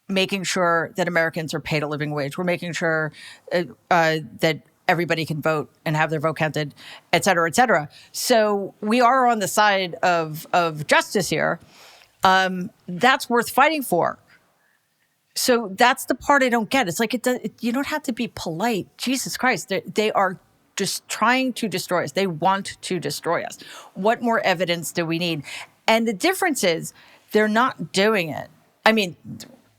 Speaker 1: making sure that Americans are paid a living wage. We're making sure that everybody can vote and have their vote counted, et cetera, et cetera. So we are on the side of justice here. That's worth fighting for. So that's the part I don't get. It's like you don't have to be polite. Jesus Christ, they are just trying to destroy us. They want to destroy us. What more evidence do we need? And the difference is they're not doing it. I mean,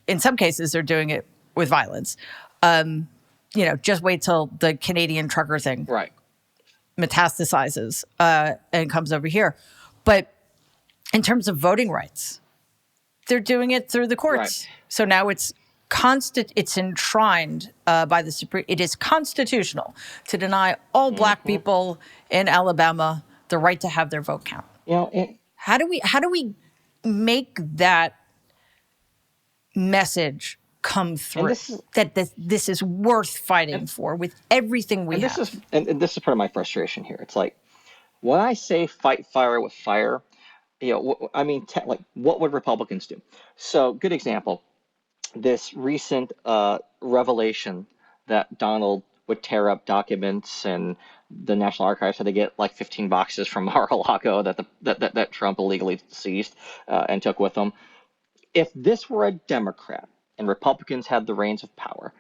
Speaker 1: in some cases, they're doing it with violence. Just wait till the Canadian trucker thing metastasizes and comes over here. But in terms of voting rights, they're doing it through the courts.
Speaker 2: Right.
Speaker 1: So now it's enshrined by the Supreme. It is constitutional to deny all Black people in Alabama the right to have their vote count. How do we make that message come through? This is worth fighting for with everything we have.
Speaker 2: This is part of my frustration here. It's like when I say fight fire with fire. What would Republicans do? So, good example, this recent revelation that Donald would tear up documents, and the National Archives had to get like 15 boxes from Mar-a-Lago that Trump illegally seized and took with him. If this were a Democrat and Republicans had the reins of power,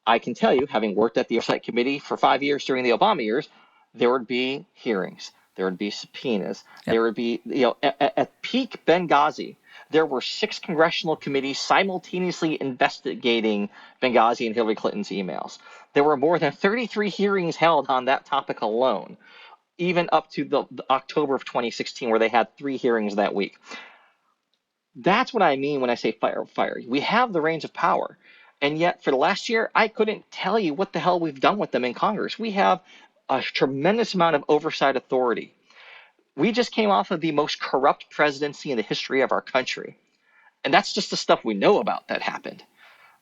Speaker 2: I can tell you, having worked at the Oversight Committee for 5 years during the Obama years, there would be hearings. There would be subpoenas. Yep. There would be, at peak Benghazi, there were 6 congressional committees simultaneously investigating Benghazi and Hillary Clinton's emails. There were more than 33 hearings held on that topic alone, even up to the October of 2016, where they had 3 hearings that week. That's what I mean when I say fire. We have the reins of power. And yet, for the last year, I couldn't tell you what the hell we've done with them in Congress. We have a tremendous amount of oversight authority. We just came off of the most corrupt presidency in the history of our country. And that's just the stuff we know about that happened.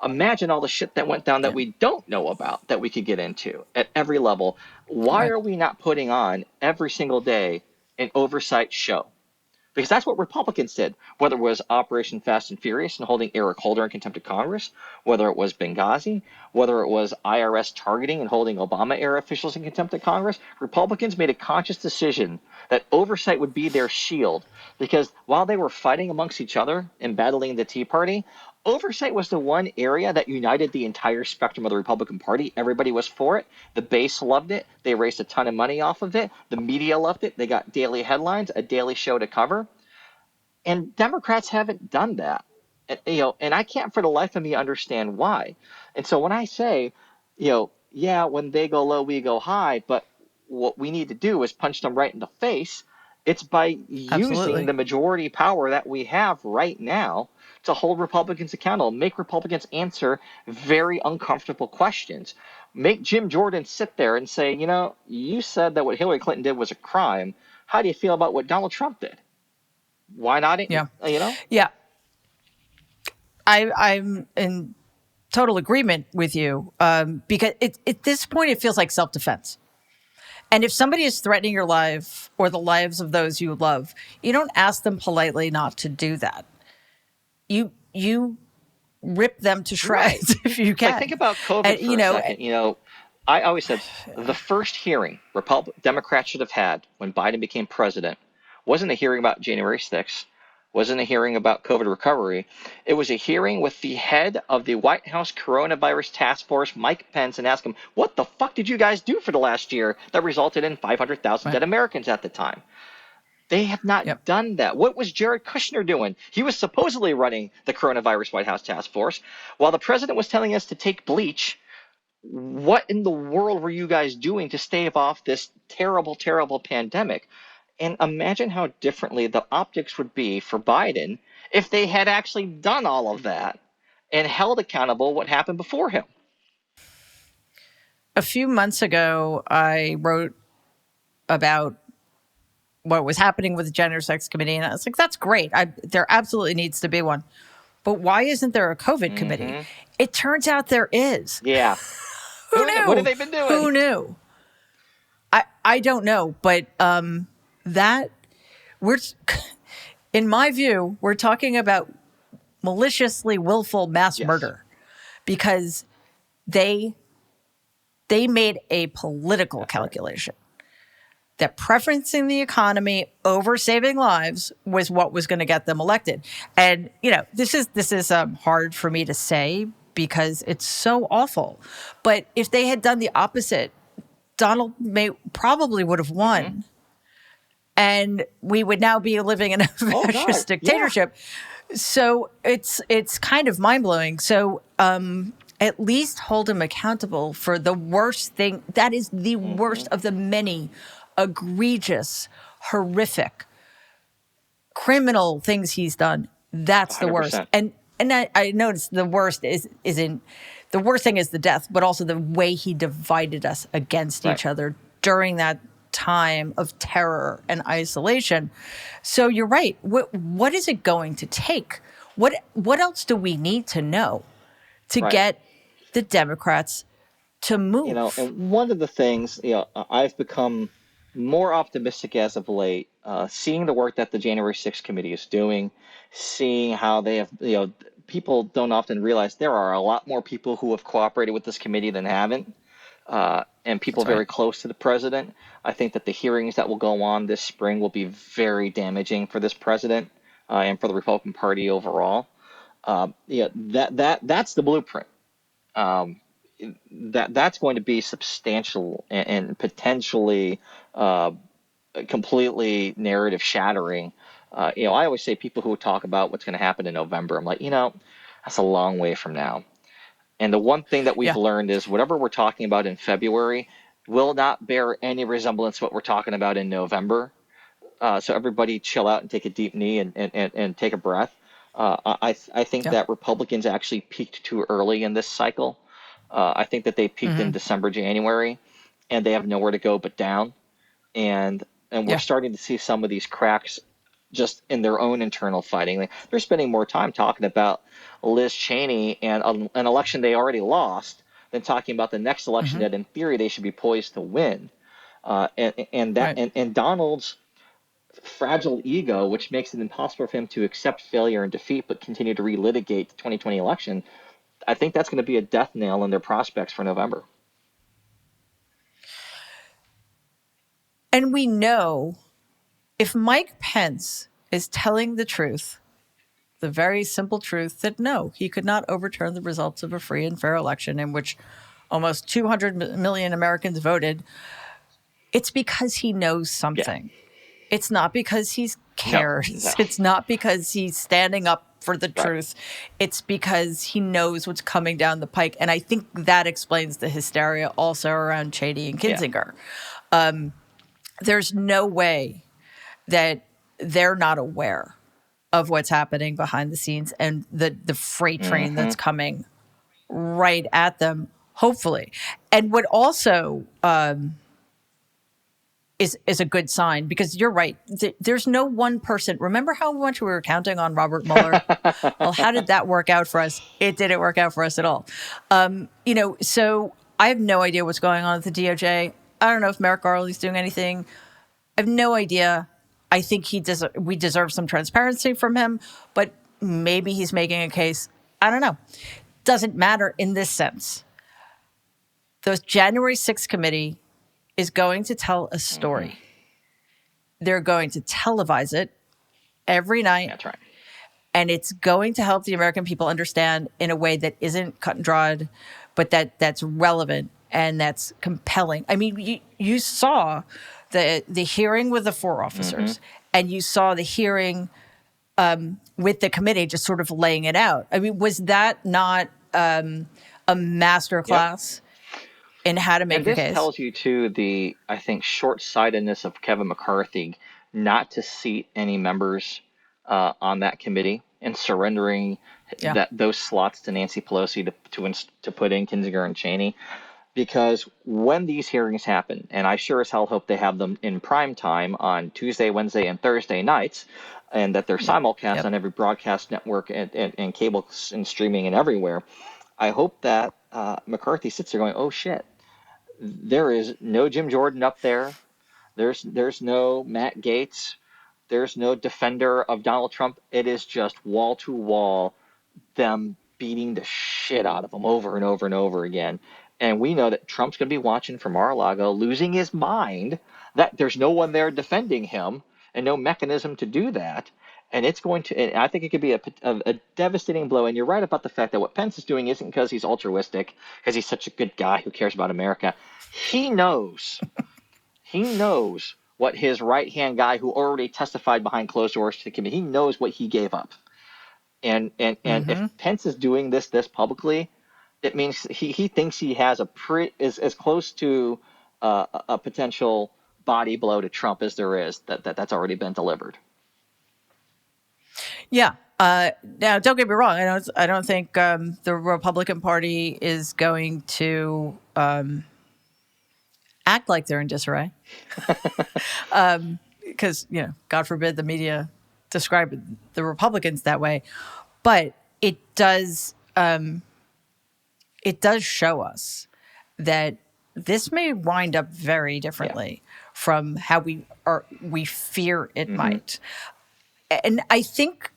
Speaker 2: Imagine all the shit that went down that we don't know about that we could get into at every level. Why are we not putting on every single day an oversight show? Because that's what Republicans did, whether it was Operation Fast and Furious and holding Eric Holder in contempt of Congress, whether it was Benghazi, whether it was IRS targeting and holding Obama-era officials in contempt of Congress. Republicans made a conscious decision that oversight would be their shield, because while they were fighting amongst each other and battling the Tea Party, oversight was the one area that united the entire spectrum of the Republican Party. Everybody was for it. The base loved it. They raised a ton of money off of it. The media loved it. They got daily headlines, a daily show to cover. And Democrats haven't done that. And I can't for the life of me understand why. And so when I say, when they go low, we go high, but what we need to do is punch them right in the face. It's by using the majority power that we have right now to hold Republicans accountable, make Republicans answer very uncomfortable questions. Make Jim Jordan sit there and say, you said that what Hillary Clinton did was a crime. How do you feel about what Donald Trump did? Why not?
Speaker 1: Yeah. Yeah. I'm in total agreement with you because at this point, it feels like self-defense. And if somebody is threatening your life or the lives of those you love, you don't ask them politely not to do that. You rip them to shreds if you can.
Speaker 2: Think about COVID for a second. I always said the first hearing Democrats should have had when Biden became president wasn't a hearing about January 6th, wasn't a hearing about COVID recovery. It was a hearing with the head of the White House coronavirus task force, Mike Pence, and ask him, what the fuck did you guys do for the last year that resulted in 500,000 dead Americans at the time? They have not done that. What was Jared Kushner doing? He was supposedly running the coronavirus White House task force. While the president was telling us to take bleach, what in the world were you guys doing to stave off this terrible, terrible pandemic? And imagine how differently the optics would be for Biden if they had actually done all of that and held accountable what happened before him.
Speaker 1: A few months ago, I wrote about what was happening with the Gender Sex Committee, and I was like, that's great. There absolutely needs to be one. But why isn't there a COVID committee? It turns out there is.
Speaker 2: Yeah.
Speaker 1: Who knew?
Speaker 2: What have they been doing?
Speaker 1: Who knew? I don't know, but in my view, we're talking about maliciously willful mass murder because they made a political calculation that preferencing the economy over saving lives was what was going to get them elected. And this is hard for me to say because it's so awful. But if they had done the opposite, Donald probably would have won. And we would now be living in a fascist dictatorship. So it's kind of mind-blowing. So at least hold him accountable for the worst thing. That is the worst of the many egregious, horrific, criminal things he's done. That's 100%. The worst. And I noticed the worst isn't the worst thing is the death, but also the way he divided us against each other during that time of terror and isolation. So you're right. What is it going to take? What else do we need to know to get the Democrats to move?
Speaker 2: And one of the things, I've become more optimistic as of late, seeing the work that the January 6th committee is doing, seeing how they have, people don't often realize there are a lot more people who have cooperated with this committee than haven't, and people very close to the president. I think that the hearings that will go on this spring will be very damaging for this president and for the Republican Party overall. That's the blueprint. That's going to be substantial and potentially completely narrative shattering. I always say people who talk about what's going to happen in November, I'm like, that's a long way from now. And the one thing that we've learned is whatever we're talking about in February will not bear any resemblance to what we're talking about in November. So everybody chill out and take a deep knee and take a breath. I think that Republicans actually peaked too early in this cycle. I think that they peaked in December, January, and they have nowhere to go but down. And we're starting to see some of these cracks just in their own internal fighting. They're spending more time talking about Liz Cheney and an election they already lost than talking about the next election that in theory they should be poised to win. And Donald's fragile ego, which makes it impossible for him to accept failure and defeat but continue to relitigate the 2020 election, I think that's going to be a death nail in their prospects for November.
Speaker 1: And we know if Mike Pence is telling the truth, the very simple truth that no, he could not overturn the results of a free and fair election in which almost 200 million Americans voted, it's because he knows something. It's not because he cares. No. It's not because he's standing up for the truth. It's because he knows what's coming down the pike. And I think that explains the hysteria also around Cheney and Kinzinger. There's no way that they're not aware of what's happening behind the scenes and the freight train that's coming right at them, hopefully. And what also is a good sign, because you're right. There's no one person. Remember how much we were counting on Robert Mueller? Well, how did that work out for us? It didn't work out for us at all. So I have no idea what's going on at the DOJ. I don't know if Merrick Garland's doing anything. I have no idea. I think we deserve some transparency from him, but maybe he's making a case. I don't know. Doesn't matter in this sense. The January 6th committee is going to tell a story. Mm-hmm. They're going to televise it every night.
Speaker 2: That's right.
Speaker 1: And it's going to help the American people understand in a way that isn't cut and dried, but that's relevant and that's compelling. I mean, you saw the hearing with the 4 officers, mm-hmm. and you saw the hearing with the committee just sort of laying it out. I mean, was that not a master class? Yep. In how to make your case.
Speaker 2: This tells you, too, I think, short-sightedness of Kevin McCarthy not to seat any members on that committee and surrendering those slots to Nancy Pelosi to put in Kinzinger and Cheney. Because when these hearings happen, and I sure as hell hope they have them in prime time on Tuesday, Wednesday, and Thursday nights, and that they're simulcast on every broadcast network and cable and streaming and everywhere, I hope that McCarthy sits there going, oh, shit. There is no Jim Jordan up there. There's no Matt Gaetz. There's no defender of Donald Trump. It is just wall to wall, them beating the shit out of him over and over and over again. And we know that Trump's going to be watching from Mar-a-Lago, losing his mind, that there's no one there defending him and no mechanism to do that. And it's going to, and I think it could be a devastating blow. And you're right about the fact that what Pence is doing isn't because he's altruistic, because he's such a good guy who cares about America. He knows what his right-hand guy who already testified behind closed doors to the committee, he knows what he gave up. And mm-hmm. if Pence is doing this publicly, it means he thinks he has as close to a potential body blow to Trump as there is that's already been delivered.
Speaker 1: Yeah. Now, don't get me wrong. I don't think the Republican Party is going to act like they're in disarray, because God forbid the media describe the Republicans that way. But it does show us that this may wind up very differently from how we fear it mm-hmm. might. And I think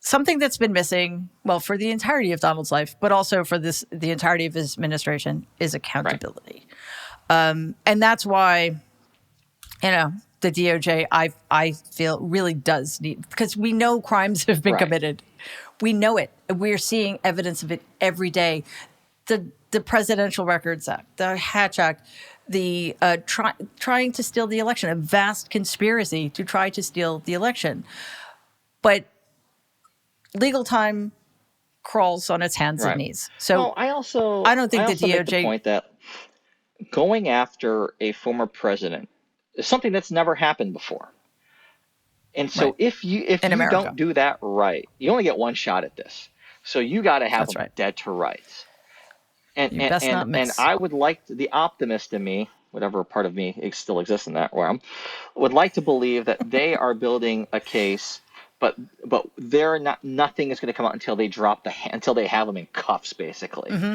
Speaker 1: something that's been missing, well, for the entirety of Donald's life, but also for the entirety of his administration, is accountability. Right. And that's why, the DOJ, I feel, really does need, because we know crimes have been committed. We know it. We're seeing evidence of it every day. The Presidential Records Act, the Hatch Act, the trying to steal the election, a vast conspiracy to try to steal the election. But legal time crawls on its hands and knees. So I don't think the DOJ
Speaker 2: make the point that going after a former president is something that's never happened before. And so if you don't do that right, you only get one shot at this. So you got to have them dead to rights. And I would like the optimist in me, whatever part of me still exists in that realm, would like to believe that they are building a case, but nothing is going to come out until they until they have them in cuffs, basically. Mm-hmm.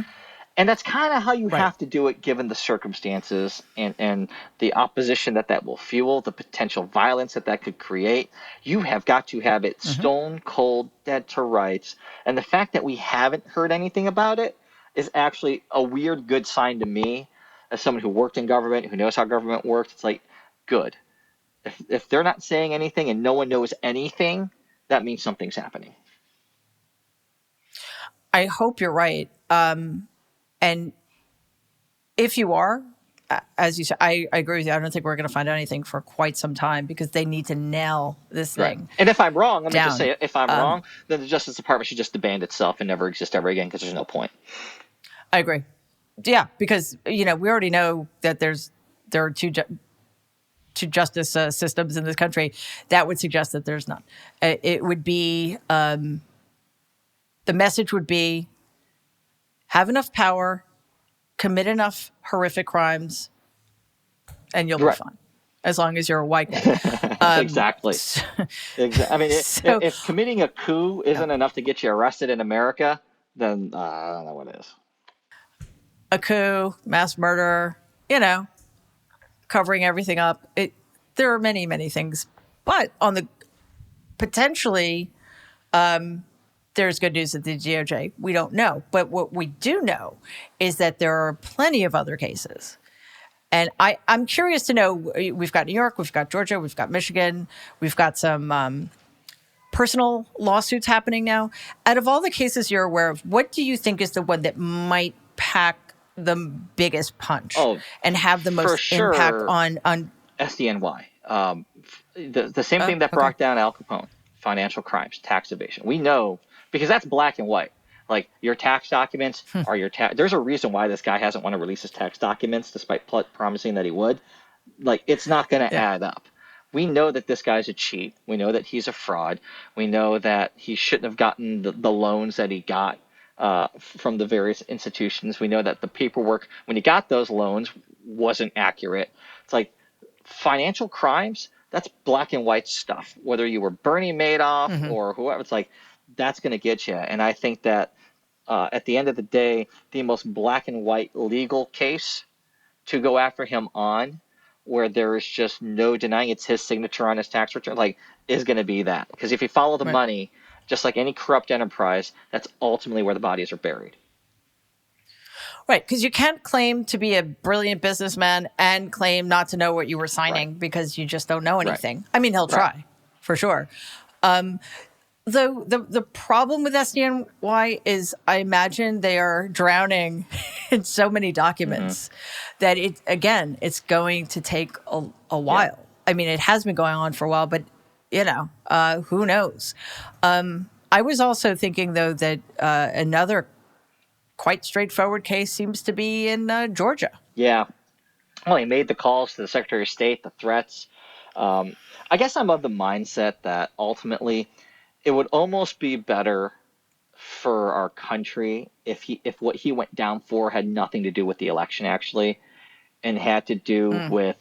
Speaker 2: And that's kind of how you have to do it, given the circumstances and the opposition that will fuel, the potential violence that could create. You have got to have it stone cold, dead to rights. And the fact that we haven't heard anything about it is actually a weird good sign to me, as someone who worked in government, who knows how government works. It's like, good. If they're not saying anything and no one knows anything, that means something's happening.
Speaker 1: I hope you're right. And if you are, as you said, I agree with you. I don't think we're going to find out anything for quite some time, because they need to nail this thing.
Speaker 2: Right. And if I'm wrong, let me just say, if I'm wrong, then the Justice Department should just disband itself and never exist ever again, because there's no point.
Speaker 1: I agree. Yeah, because we already know that there are two justice systems in this country. That would suggest that there's none. It would be the message would be, have enough power, commit enough horrific crimes, and you'll be
Speaker 2: Right.
Speaker 1: fine, as long as you're a white guy.
Speaker 2: Exactly.
Speaker 1: So,
Speaker 2: I mean,
Speaker 1: so
Speaker 2: if committing a coup
Speaker 1: yeah,
Speaker 2: isn't enough to get you arrested in America, then I don't know what is.
Speaker 1: a coup, mass murder, covering everything up. There are many, many things, but on the potentially, there's good news at the DOJ. We don't know, but what we do know is that there are plenty of other cases. And I'm curious to know, we've got New York, we've got Georgia, we've got Michigan, we've got some personal lawsuits happening now. Out of all the cases you're aware of, what do you think is the one that might pack the biggest punch and have the
Speaker 2: for
Speaker 1: most impact
Speaker 2: sure,
Speaker 1: on
Speaker 2: SDNY. The same thing that brought down Al Capone, financial crimes, tax evasion. We know because that's black and white. Like your tax documents are your tax. There's a reason why this guy hasn't want to release his tax documents, despite promising that he would. Like it's not going to add up. We know that this guy's a cheat. We know that he's a fraud. We know that he shouldn't have gotten the loans that he got from the various institutions. We know that the paperwork when he got those loans wasn't accurate. It's like financial crimes. That's black and white stuff. Whether you were Bernie Madoff or whoever, it's like that's going to get you. And I think that at the end of the day, the most black and white legal case to go after him on, where there is just no denying it's his signature on his tax return, like, is going to be that. Because if you follow the money, just like any corrupt enterprise, that's ultimately where the bodies are buried.
Speaker 1: Right, because you can't claim to be a brilliant businessman and claim not to know what you were signing because you just don't know anything. I mean, he'll try, for sure. Though the problem with SDNY is I imagine they are drowning in so many documents that it's going to take a while. Yeah. I mean, it has been going on for a while, but who knows? I was also thinking though that another quite straightforward case seems to be in Georgia.
Speaker 2: Yeah. Well, he made the calls to the Secretary of State, the threats. I guess I'm of the mindset that ultimately it would almost be better for our country if what he went down for had nothing to do with the election actually, and had to do with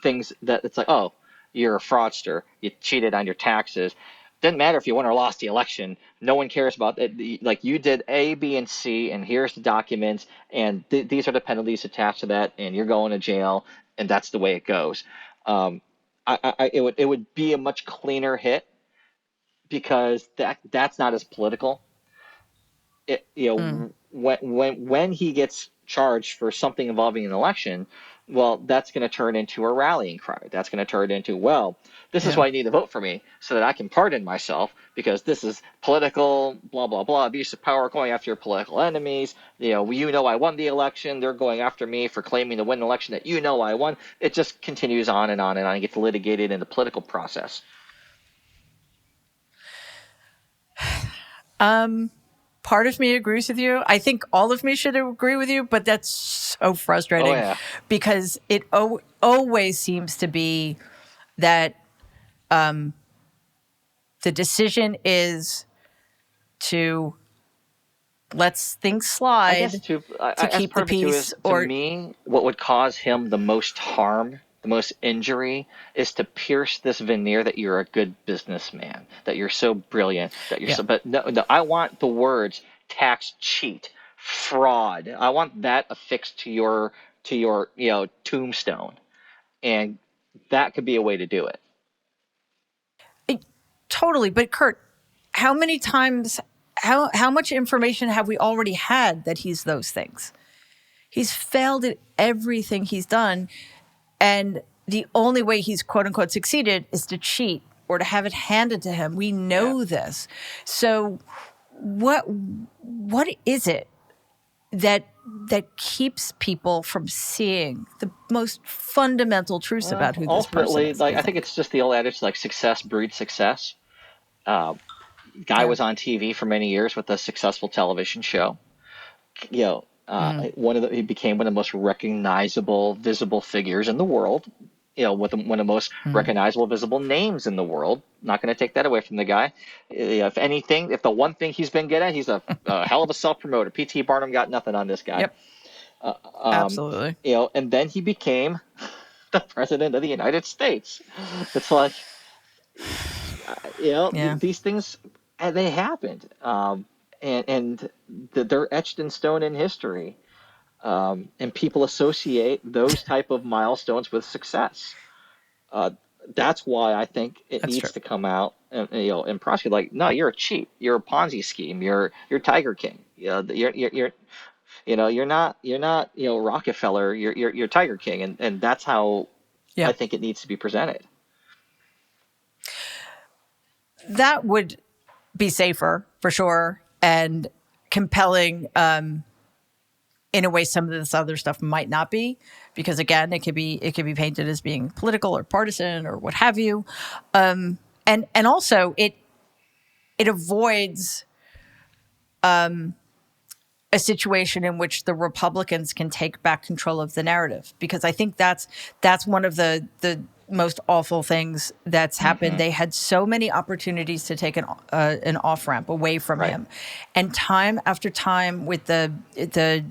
Speaker 2: things that it's like, oh, you're a fraudster, you cheated on your taxes. Doesn't matter if you won or lost the election. No one cares about it. Like you did A, B, and C, and here's the documents, and these are the penalties attached to that, and you're going to jail, and that's the way it goes. It would be a much cleaner hit because that's not as political. When he gets charged for something involving an election, well, that's going to turn into a rallying cry. That's going to turn into, well, this is why you need to vote for me so that I can pardon myself because this is political, blah, blah, blah, abuse of power, going after your political enemies. I won the election. They're going after me for claiming to win an election that I won. It just continues on and on and on. It gets litigated in the political process.
Speaker 1: Part of me agrees with you. I think all of me should agree with you, but that's so frustrating because it always seems to be that the decision is to let things slide to keep the peace.
Speaker 2: To me, what would cause him the most harm, the most injury, is to pierce this veneer that you're a good businessman, that you're so brilliant, that you're so. But no, I want the words tax cheat, fraud. I want that affixed to your tombstone, and that could be a way to do it.
Speaker 1: Totally, but Kurt, how many times? How much information have we already had that he's those things? He's failed at everything he's done. And the only way he's quote unquote succeeded is to cheat or to have it handed to him. We know this. So what is it that keeps people from seeing the most fundamental truths about who this person is?
Speaker 2: I think it's just the old adage, like success breeds success. Guy was on TV for many years with a successful television show. He became one of the most recognizable, visible figures in the world. with one of the most recognizable, visible names in the world. Not going to take that away from the guy. If anything, if the one thing he's been good at, he's a hell of a self-promoter. P.T. Barnum got nothing on this guy.
Speaker 1: Yep. Absolutely.
Speaker 2: And then he became the president of the United States. It's like, these things, they happened. And they're etched in stone in history. And people associate those type of milestones with success. That's why I think it needs to come out and prosecute. Like, no, you're a cheat. You're a Ponzi scheme. You're Tiger King. You're not Rockefeller. You're Tiger King, and that's how I think it needs to be presented.
Speaker 1: That would be safer for sure and compelling. In a way, some of this other stuff might not be, because again, it could be painted as being political or partisan or what have you, and also it avoids a situation in which the Republicans can take back control of the narrative, because I think that's one of the most awful things that's happened. They had so many opportunities to take an off ramp away from him, and time after time with the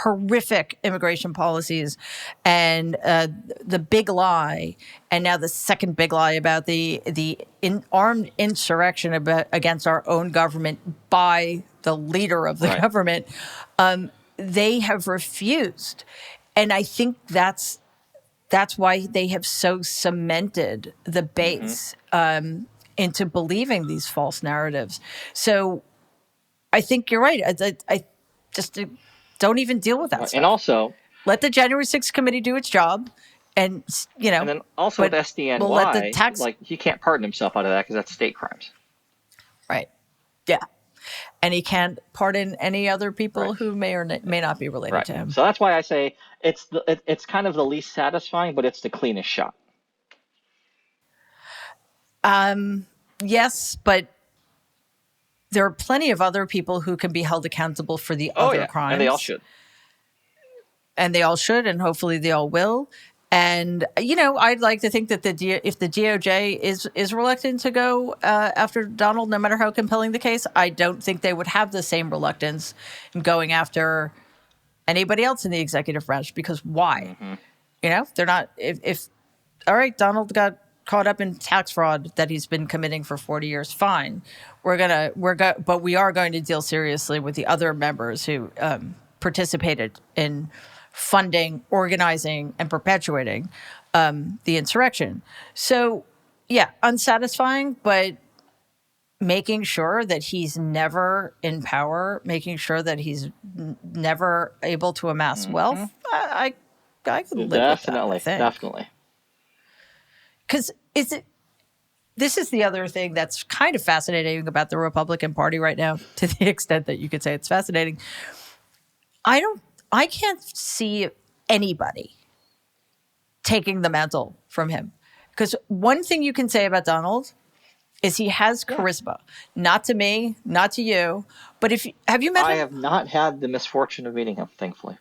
Speaker 1: horrific immigration policies and the big lie, and now the second big lie about the armed insurrection against our own government by the leader of the government, they have refused. And I think that's why they have so cemented the base into believing these false narratives. So I think you're right. I just don't even deal with that stuff.
Speaker 2: And also,
Speaker 1: let the January 6th committee do its job, and
Speaker 2: and then also with SDNY, he can't pardon himself out of that because that's state crimes.
Speaker 1: Right. Yeah. And he can't pardon any other people who may or may not be related to him.
Speaker 2: So that's why I say it's kind of the least satisfying, but it's the cleanest shot.
Speaker 1: Yes, but there are plenty of other people who can be held accountable for the other crimes.
Speaker 2: And they all should.
Speaker 1: And they all should, and hopefully they all will. And, I'd like to think that if the DOJ is reluctant to go after Donald, no matter how compelling the case, I don't think they would have the same reluctance in going after anybody else in the executive branch, because why? They're not, if all right, Donald got caught up in tax fraud that he's been committing for 40 years, fine. But we are going to deal seriously with the other members who participated in funding, organizing, and perpetuating the insurrection. So, unsatisfying, but making sure that he's never in power, making sure that he's never able to amass wealth, I could live with that, I think.
Speaker 2: Definitely.
Speaker 1: Because this is the other thing that's kind of fascinating about the Republican Party right now, to the extent that you could say it's fascinating. I can't see anybody taking the mantle from him. Because one thing you can say about Donald is he has charisma. Not to me, not to you, but have you met him?
Speaker 2: I have not had the misfortune of meeting him, thankfully.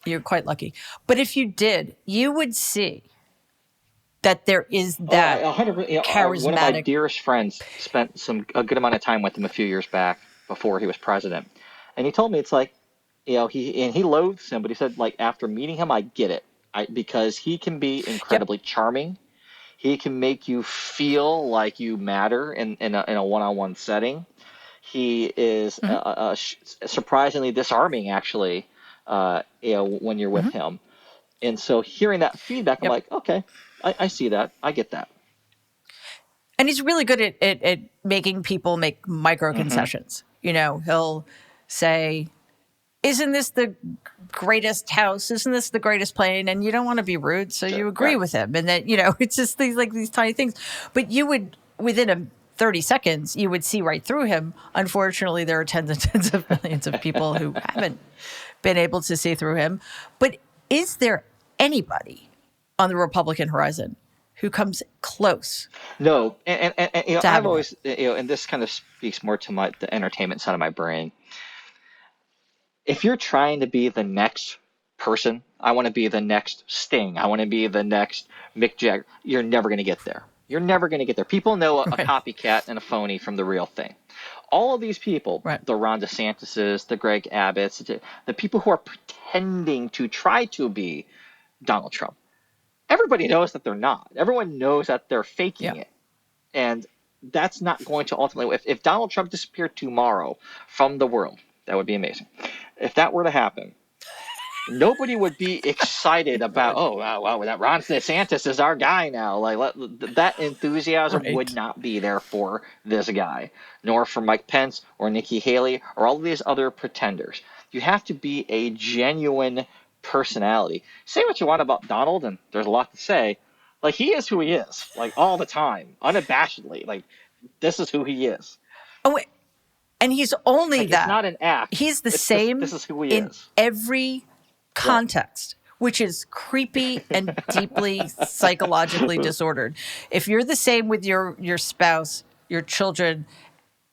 Speaker 1: You're quite lucky. But if you did, you would see that there is that 100%, charismatic.
Speaker 2: One of my dearest friends spent a good amount of time with him a few years back before he was president, and he told me it's like, he loathes him, but he said, like, after meeting him, I get it, because he can be incredibly charming. He can make you feel like you matter in a one-on-one setting. He is surprisingly disarming, actually, when you're with him. And so hearing that feedback, I'm like, okay, I see that. I get that.
Speaker 1: And he's really good at making people make micro concessions. He'll say, isn't this the greatest house? Isn't this the greatest plane? And you don't want to be rude, so you agree with him. And then, it's just these tiny things. But you would, within 30 seconds, you would see right through him. Unfortunately, there are tens and tens of millions of people who haven't been able to see through him. But is there anybody on the Republican horizon who comes close?
Speaker 2: No, and I've always, and this kind of speaks more to the entertainment side of my brain. If you're trying to be the next person. I want to be the next Sting. I want to be the next Mick Jagger. You're never going to get there. You're never going to get there. People know a
Speaker 1: Right.
Speaker 2: copycat and a phony from the real thing. All of these people,
Speaker 1: Right.
Speaker 2: the Ron DeSantis's, the Greg Abbotts, the people who are pretending to try to be Donald Trump, everybody knows that they're not. Everyone knows that they're faking it. And that's not going to ultimately, if Donald Trump disappeared tomorrow from the world, that would be amazing. If that were to happen, nobody would be excited about, oh, wow, that Ron DeSantis is our guy now. Like that enthusiasm
Speaker 1: Right.
Speaker 2: would not be there for this guy, nor for Mike Pence or Nikki Haley or all of these other pretenders. You have to be a genuine personality. Say what you want about Donald, and there's a lot to say. Like, he is who he is, like, all the time, unabashedly. Like, this is who he is.
Speaker 1: Oh, wait. And he's only
Speaker 2: Like,
Speaker 1: that.
Speaker 2: it's not an act.
Speaker 1: He's the
Speaker 2: It's
Speaker 1: same
Speaker 2: this is who he
Speaker 1: in
Speaker 2: is.
Speaker 1: every context, which is creepy and deeply psychologically disordered. If you're the same with your spouse, your children,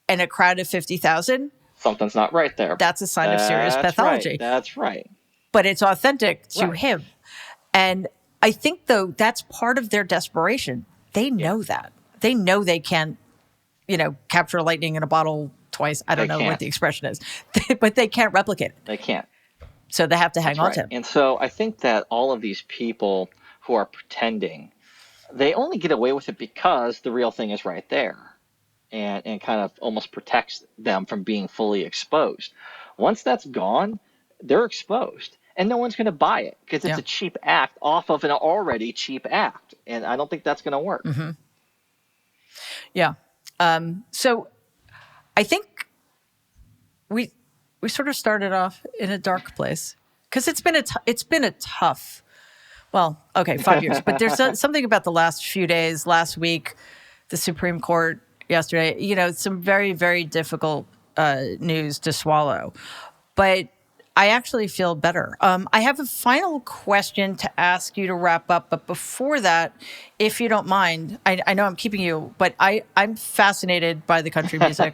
Speaker 1: and a crowd of 50,000,
Speaker 2: Something's not right there.
Speaker 1: that's a sign of serious pathology.
Speaker 2: Right. That's right.
Speaker 1: But it's authentic to
Speaker 2: Right.
Speaker 1: him. And I think, though, that's part of their desperation. They know that. They know they can't, capture lightning in a bottle twice. I don't know what the expression is, but they can't replicate it.
Speaker 2: They can't.
Speaker 1: So they have to hang on to him.
Speaker 2: And so I think that all of these people who are pretending, they only get away with it because the real thing is right there, and kind of almost protects them from being fully exposed. Once that's gone, they're exposed, and no one's going to buy it because it's a cheap act off of an already cheap act, and I don't think that's going to work.
Speaker 1: Mm-hmm. Yeah. So I think we sort of started off in a dark place because it's been a tough, 5 years, but there's something about the last few days, last week, the Supreme Court yesterday, some very, very difficult news to swallow, but I actually feel better. I have a final question to ask you to wrap up, but before that, if you don't mind, I know I'm keeping you, but I'm fascinated by the country music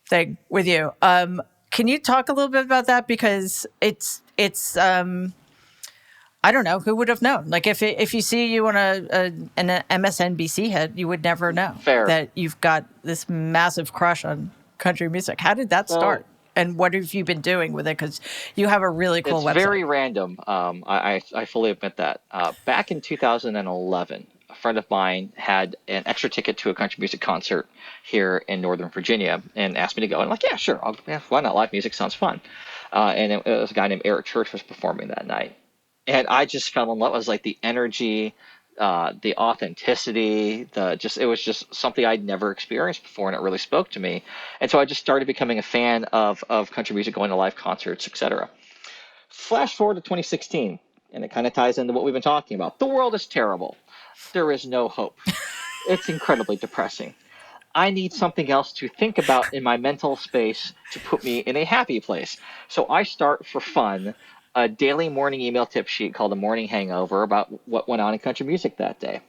Speaker 1: thing with you. Can you talk a little bit about that? Because it's I don't know, who would have known? Like if you see you on an MSNBC head, you would never know that you've got this massive crush on country music. How did that start? And what have you been doing with it? Because you have a really cool website.
Speaker 2: It's very random. I fully admit that. Back in 2011, a friend of mine had an extra ticket to a country music concert here in Northern Virginia and asked me to go. And I'm like, yeah, sure. Why not? Live music sounds fun. And it was a guy named Eric Church was performing that night. And I just fell in love. It was like the energy, the authenticity, it was just something I'd never experienced before, and it really spoke to me. And so I just started becoming a fan of country music, going to live concerts, etc. Flash forward to 2016, and it kind of ties into what we've been talking about. The world is terrible. There is no hope. It's incredibly depressing. I need something else to think about in my mental space to put me in a happy place. So I start for fun a daily morning email tip sheet called The Morning Hangover about what went on in country music that day.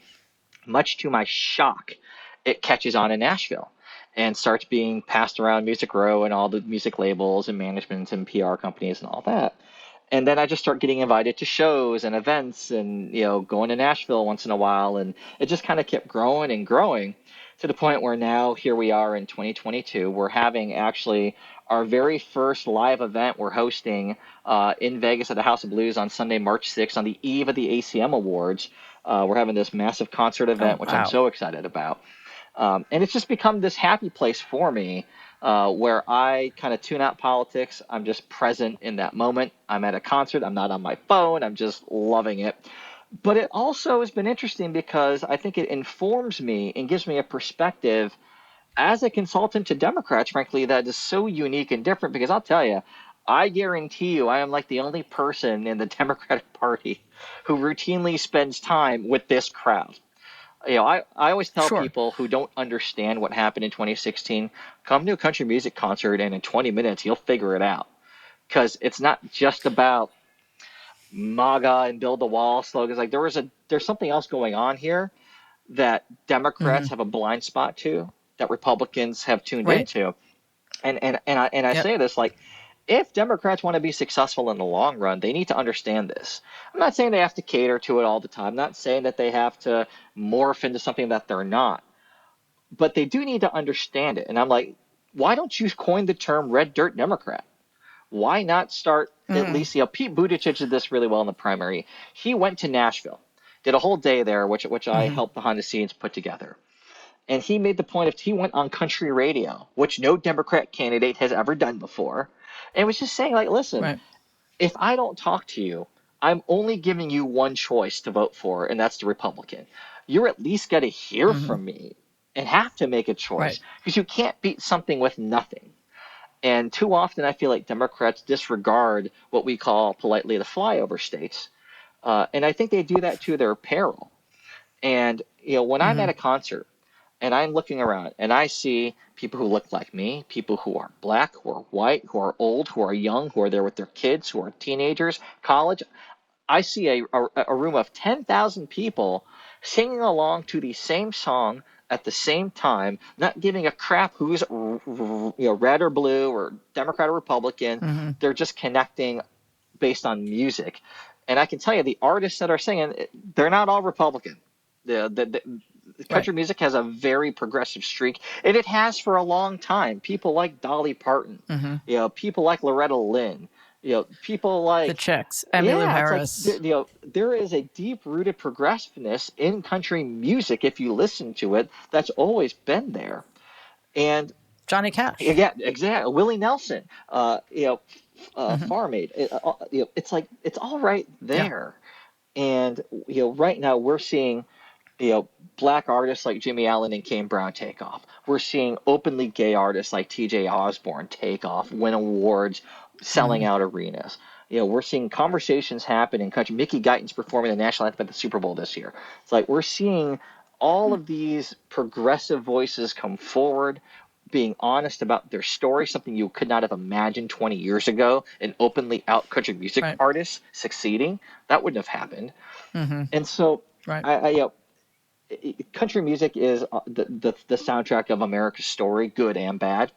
Speaker 2: Much to my shock, it catches on in Nashville and starts being passed around Music Row and all the music labels and managements and PR companies and all that. And then I just start getting invited to shows and events and, going to Nashville once in a while. And it just kind of kept growing and growing to the point where now here we are in 2022. We're having actually our very first live event we're hosting in Vegas at the House of Blues on Sunday, March 6th, on the eve of the ACM Awards. We're having this massive concert event, which I'm so excited about. And it's just become this happy place for me where I kind of tune out politics. I'm just present in that moment. I'm at a concert. I'm not on my phone. I'm just loving it. But it also has been interesting because I think it informs me and gives me a perspective as a consultant to Democrats, frankly, that is so unique and different. Because I'll tell you, I guarantee you I am like the only person in the Democratic Party who routinely spends time with this crowd. I always tell people who don't understand what happened in 2016, come to a country music concert and in 20 minutes you'll figure it out. Because it's not just about MAGA and build the wall slogans. Like there's something else going on here that Democrats have a blind spot to, that Republicans have tuned into. And I say this, like, if Democrats want to be successful in the long run, they need to understand this. I'm not saying they have to cater to it all the time. I'm not saying that they have to morph into something that they're not. But they do need to understand it. And I'm like, why don't you coin the term red dirt Democrat? Why not start at least, Pete Buttigieg did this really well in the primary. He went to Nashville, did a whole day there, which I helped behind the scenes put together. And he made the point of he went on country radio, which no Democrat candidate has ever done before, and was just saying, like, listen,
Speaker 1: Right.
Speaker 2: if I don't talk to you, I'm only giving you one choice to vote for, and that's the Republican. You're at least got to hear from me and have to make a choice
Speaker 1: Right.
Speaker 2: because you can't beat something with nothing. And too often, I feel like Democrats disregard what we call politely the flyover states. And I think they do that to their peril. And, when I'm at a concert and I'm looking around and I see people who look like me, people who are black, who are white, who are old, who are young, who are there with their kids, who are teenagers, college, I see a room of 10,000 people singing along to the same song at the same time, not giving a crap who's red or blue or Democrat or Republican. They're just connecting based on music. And I can tell you, the artists that are singing, they're not all Republican. The
Speaker 1: Right.
Speaker 2: country music has a very progressive streak, and it has for a long time. People like Dolly Parton, people like Loretta Lynn, people
Speaker 1: The
Speaker 2: like,
Speaker 1: Chicks, Emmylou
Speaker 2: yeah, it's like,
Speaker 1: Harris,
Speaker 2: there is a deep-rooted progressiveness in country music if you listen to it that's always been there. And
Speaker 1: Johnny Cash.
Speaker 2: yeah, exactly. Willie Nelson, Farm Aid. It's like it's all right
Speaker 1: Yeah.
Speaker 2: there. And right now we're seeing black artists like Jimmy Allen and Kane Brown take off. We're seeing openly gay artists like T.J. Osborne take off, win awards, selling out arenas. We're seeing conversations happen in country. Mickey Guyton's performing the national anthem at the Super Bowl this year. It's like we're seeing all of these progressive voices come forward, being honest about their story, something you could not have imagined 20 years ago, an openly out country music
Speaker 1: Right.
Speaker 2: artist succeeding. That wouldn't have happened. And so
Speaker 1: Right.
Speaker 2: country music is the soundtrack of America's story, good and bad.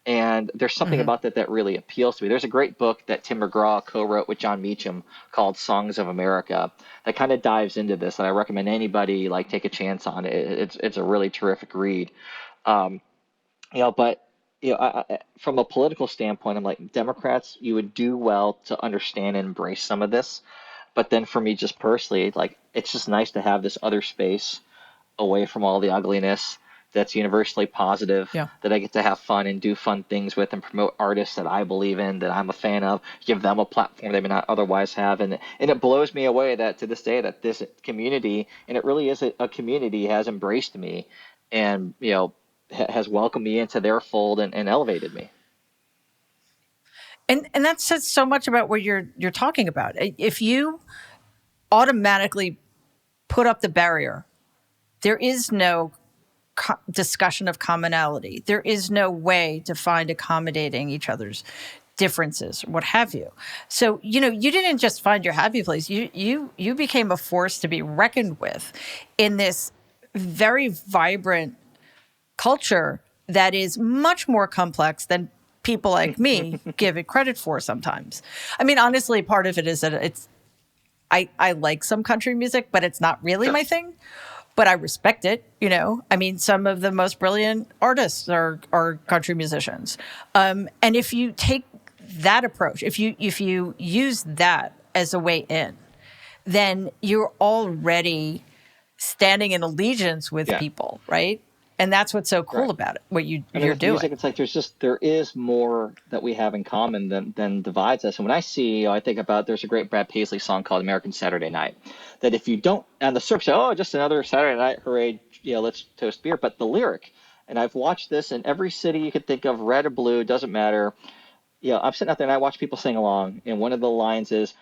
Speaker 2: And there's something about that really appeals to me. There's a great book that Tim McGraw co-wrote with John Meacham called Songs of America that kind of dives into this, and I recommend anybody take a chance on it. It's a really terrific read. Um, but from a political standpoint, I'm like, Democrats, you would do well to understand and embrace some of this. But then for me, just personally, it's just nice to have this other space away from all the ugliness that's universally positive,
Speaker 1: Yeah.
Speaker 2: that I get to have fun and do fun things with and promote artists that I believe in, that I'm a fan of, give them a platform they may not otherwise have. And it blows me away that to this day that this community, and it really is a community, has embraced me and, has welcomed me into their fold and elevated me.
Speaker 1: And that says so much about what you're talking about. If you automatically put up the barrier, there is no discussion of commonality. There is no way to find accommodating each other's differences, what have you. So, you didn't just find your happy place. You became a force to be reckoned with in this very vibrant culture that is much more complex than people like me give it credit for sometimes. I mean, honestly, part of it is that I like some country music, but it's not really my thing. But I respect it, I mean, some of the most brilliant artists are country musicians. And if you take that approach, if you use that as a way in, then you're already standing in allegiance with people, right? And that's what's so cool about it, what you're
Speaker 2: with
Speaker 1: doing.
Speaker 2: music, it's like there is more that we have in common than divides us. And when I see, I think about, there's a great Brad Paisley song called American Saturday Night, that if you don't, and the surf say, oh, just another Saturday night, hooray, let's toast beer. But the lyric, and I've watched this in every city you could think of, red or blue, doesn't matter. I'm sitting out there and I watch people sing along, and one of the lines is,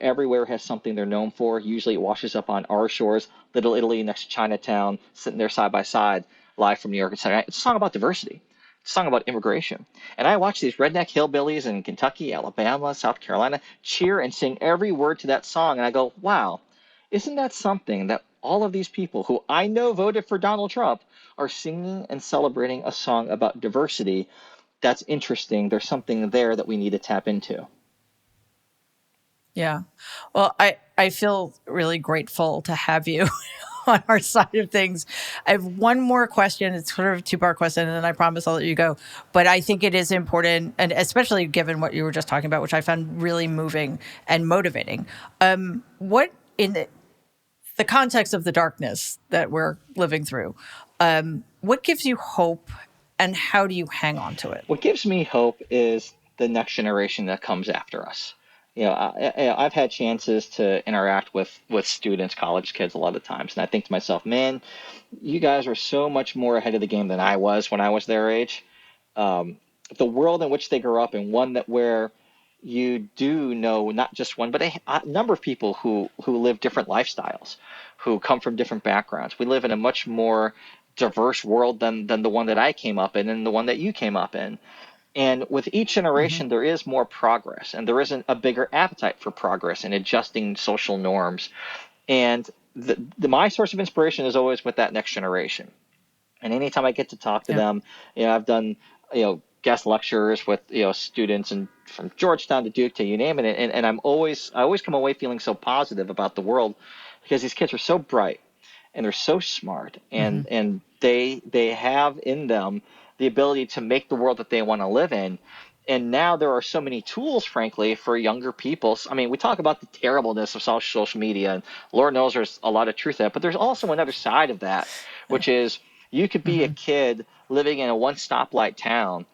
Speaker 2: everywhere has something they're known for. Usually it washes up on our shores, Little Italy next to Chinatown, sitting there side by side, live from New York, etc. It's a song about diversity. It's a song about immigration. And I watch these redneck hillbillies in Kentucky, Alabama, South Carolina cheer and sing every word to that song, and I go, wow, isn't that something that all of these people who I know voted for Donald Trump are singing and celebrating a song about diversity? that's interesting. There's something there that we need to tap into.
Speaker 1: Yeah. Well, I feel really grateful to have you on our side of things. I have one more question. It's sort of a two-part question, and then I promise I'll let you go. But I think it is important, and especially given what you were just talking about, which I found really moving and motivating. What, in the context of the darkness that we're living through, what gives you hope, and how do you hang on to it?
Speaker 2: What gives me hope is the next generation that comes after us. I've had chances to interact with students, college kids, a lot of times, and I think to myself, man, you guys are so much more ahead of the game than I was when I was their age. The world in which they grew up in, one that where you do know not just one, but a number of people who live different lifestyles, who come from different backgrounds. We live in a much more diverse world than the one that I came up in and the one that you came up in. And with each generation, there is more progress, and there isn't a bigger appetite for progress and adjusting social norms. And my source of inspiration is always with that next generation. And anytime I get to talk to them, I've done, guest lectures with, students and from Georgetown to Duke to you name it. And I always come away feeling so positive about the world because these kids are so bright and they're so smart and they have in them the ability to make the world that they want to live in. And now there are so many tools, frankly, for younger people. I mean, we talk about the terribleness of social media, and Lord knows there's a lot of truth to that. But there's also another side of that, which is you could be a kid living in a one stoplight town,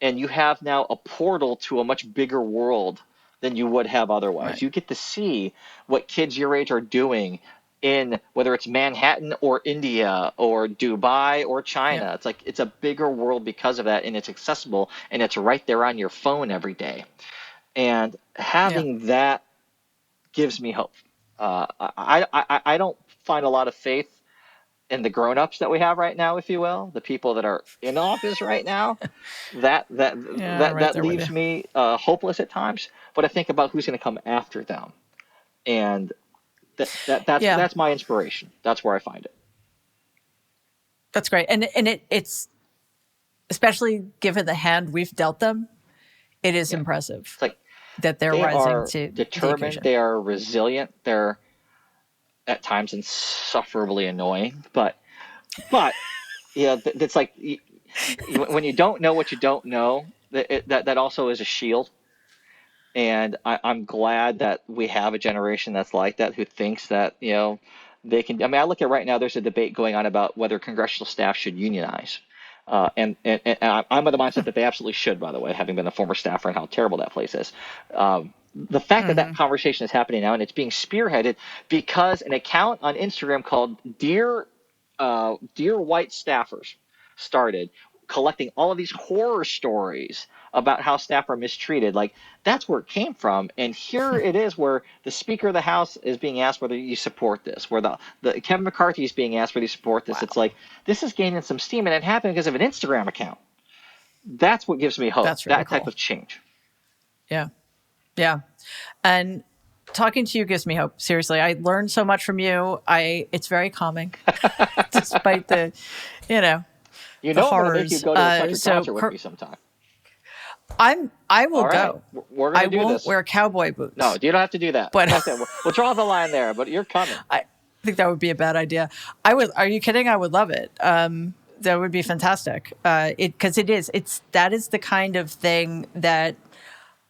Speaker 2: and you have now a portal to a much bigger world than you would have otherwise.
Speaker 1: Right.
Speaker 2: You get to see what kids your age are doing in whether it's Manhattan or India or Dubai or China.
Speaker 1: Yeah.
Speaker 2: It's like it's a bigger world because of that, and it's accessible, and it's right there on your phone every day. And having that gives me hope. I don't find a lot of faith in the grown-ups that we have right now, if you will, the people that are in office right now. That
Speaker 1: Right there with you.
Speaker 2: leaves me hopeless at times. But I think about who's going to come after them, and
Speaker 1: Yeah.
Speaker 2: that's my inspiration. That's where I find it.
Speaker 1: That's great. And it's, especially given the hand we've dealt them, it is impressive
Speaker 2: It's like
Speaker 1: that they're
Speaker 2: they
Speaker 1: rising
Speaker 2: are
Speaker 1: to the
Speaker 2: determined,
Speaker 1: occasion.
Speaker 2: they are resilient, they're at times insufferably annoying, but it's like when you don't know what you don't know, that also is a shield. And I'm glad that we have a generation that's like that, who thinks that, they can. I mean, I look at right now, there's a debate going on about whether congressional staff should unionize. And I'm of the mindset that they absolutely should, by the way, having been a former staffer and how terrible that place is. The fact that conversation is happening now and it's being spearheaded because an account on Instagram called Dear White Staffers started collecting all of these horror stories about how staff are mistreated. Like, that's where it came from. And here it is where the Speaker of the House is being asked whether you support this, where the Kevin McCarthy is being asked whether you support this.
Speaker 1: Wow.
Speaker 2: It's like, this is gaining some steam, and it happened because of an Instagram account. That's what gives me hope.
Speaker 1: That's really
Speaker 2: That type
Speaker 1: cool.
Speaker 2: of change.
Speaker 1: Yeah. Yeah. And talking to you gives me hope. Seriously, I learned so much from you. It's very calming, despite the, the
Speaker 2: I'm going to make you
Speaker 1: horrors.
Speaker 2: go to a country concert with me sometime.
Speaker 1: I will
Speaker 2: All right.
Speaker 1: go.
Speaker 2: We're going to do this.
Speaker 1: I won't wear cowboy boots.
Speaker 2: No, you don't have to do that.
Speaker 1: But
Speaker 2: we'll draw the line there, but you're coming.
Speaker 1: I think that would be a bad idea. Are you kidding? I would love it. That would be fantastic. Because that is the kind of thing that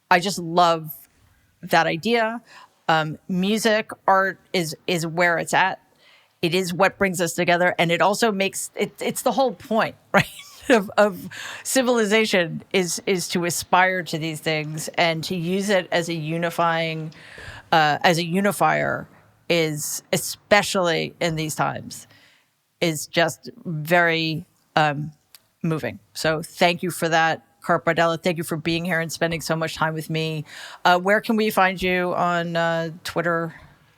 Speaker 1: I just love. That idea. Music, art is where it's at. It is what brings us together, and it also makes it's the whole point, right? Of civilization is to aspire to these things and to use it as a unifying, as a unifier, is especially in these times, is just very moving. So thank you for that, Kurt Bardella. Thank you for being here and spending so much time with me. Where can we find you on Twitter,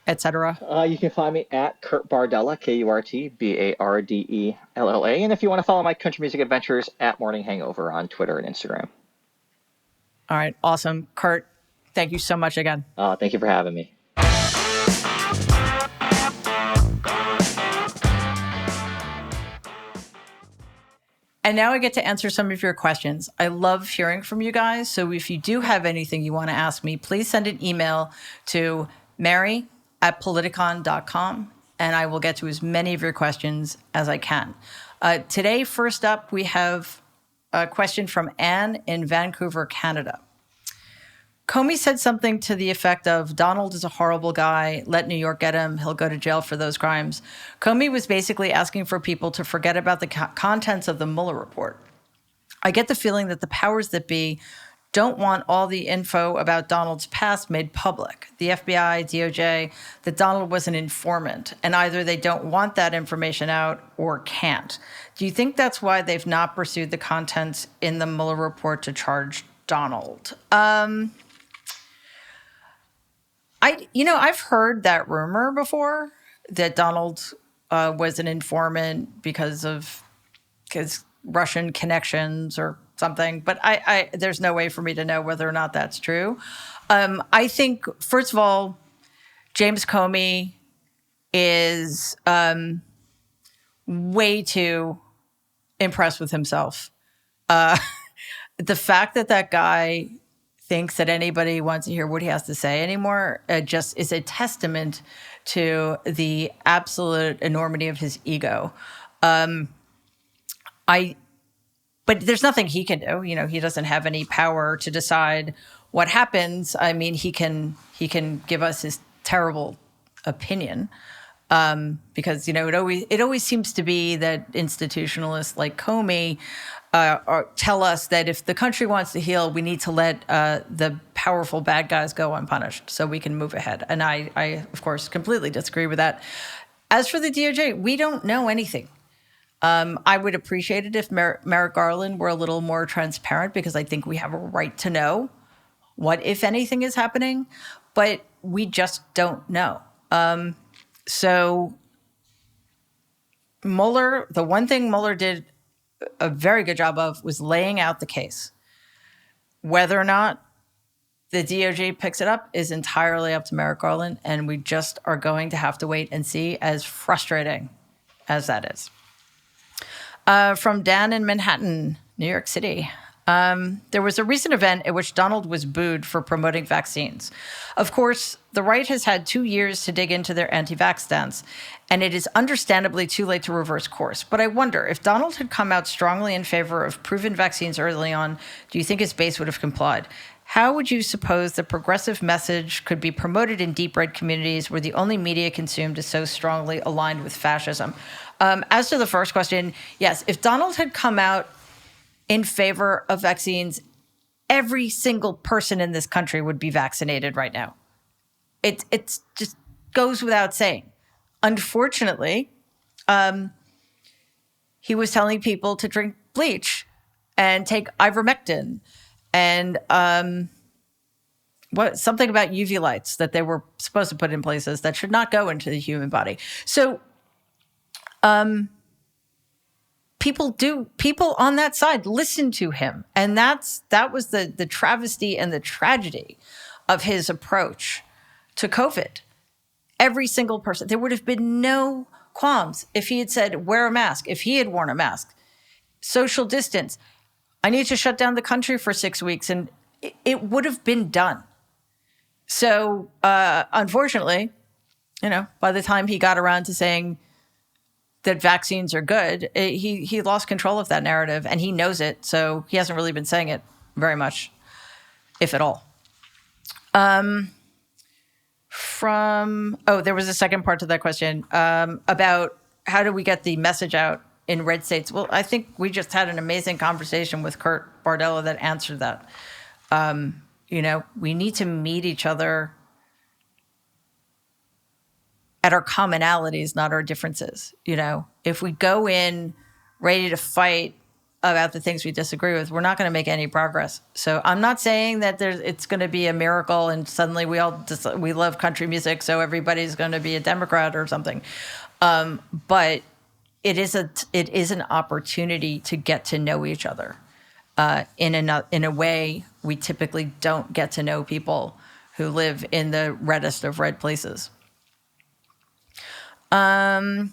Speaker 1: etc.?
Speaker 2: You can find me at Kurt Bardella, KurtBardella. And if you want to follow my country music adventures, at Morning Hangover on Twitter and Instagram.
Speaker 1: All right. Awesome. Kurt, thank you so much again.
Speaker 2: Thank you for having me.
Speaker 1: And now I get to answer some of your questions. I love hearing from you guys. So if you do have anything you want to ask me, please send an email to mary@politicon.com, and I will get to as many of your questions as I can. Today, first up, we have a question from Anne in Vancouver, Canada. Comey said something to the effect of, Donald is a horrible guy, let New York get him, he'll go to jail for those crimes. Comey was basically asking for people to forget about the contents of the Mueller report. I get the feeling that the powers that be don't want all the info about Donald's past made public. The FBI, DOJ, that Donald was an informant, and either they don't want that information out or can't. Do you think that's why they've not pursued the contents in the Mueller report to charge Donald? I've heard that rumor before, that Donald was an informant because of his Russian connections or something, but I there's no way for me to know whether or not that's true. I think, first of all, James Comey is way too impressed with himself. The fact that guy thinks that anybody wants to hear what he has to say anymore just is a testament to the absolute enormity of his ego. But there's nothing he can do. He doesn't have any power to decide what happens. I mean, he can give us his terrible opinion, because it always seems to be that institutionalists like Comey tell us that if the country wants to heal, we need to let the powerful bad guys go unpunished so we can move ahead. And I of course, completely disagree with that. As for the DOJ, we don't know anything. I would appreciate it if Merrick Garland were a little more transparent, because I think we have a right to know what, if anything, is happening, but we just don't know. So Mueller, the one thing Mueller did a very good job of was laying out the case. Whether or not the DOJ picks it up is entirely up to Merrick Garland, and we just are going to have to wait and see, as frustrating as that is. From Dan in Manhattan, New York City. There was a recent event at which Donald was booed for promoting vaccines. Of course, the right has had 2 years to dig into their anti-vax stance, and it is understandably too late to reverse course. But I wonder, if Donald had come out strongly in favor of proven vaccines early on, do you think his base would have complied? How would you suppose the progressive message could be promoted in deep red communities where the only media consumed is so strongly aligned with fascism? As to the first question, yes, if Donald had come out in favor of vaccines, every single person in this country would be vaccinated right now. It just goes without saying. Unfortunately, he was telling people to drink bleach and take ivermectin and something about UV lights that they were supposed to put in places that should not go into the human body. So people on that side listen to him. And that was the travesty and the tragedy of his approach to COVID. Every single person, there would have been no qualms if he had said, wear a mask, if he had worn a mask, social distance. I need to shut down the country for 6 weeks, and it would have been done. So unfortunately, by the time he got around to saying that vaccines are good, he lost control of that narrative, and he knows it. So he hasn't really been saying it very much, if at all. There was a second part to that question about how do we get the message out in red states. Well, I think we just had an amazing conversation with Kurt Bardella that answered that. We need to meet each other at our commonalities, not our differences. If we go in ready to fight about the things we disagree with, we're not going to make any progress. So I'm not saying that it's going to be a miracle and suddenly we love country music, so everybody's going to be a Democrat or something. But it is an opportunity to get to know each other in a way we typically don't get to know people who live in the reddest of red places. From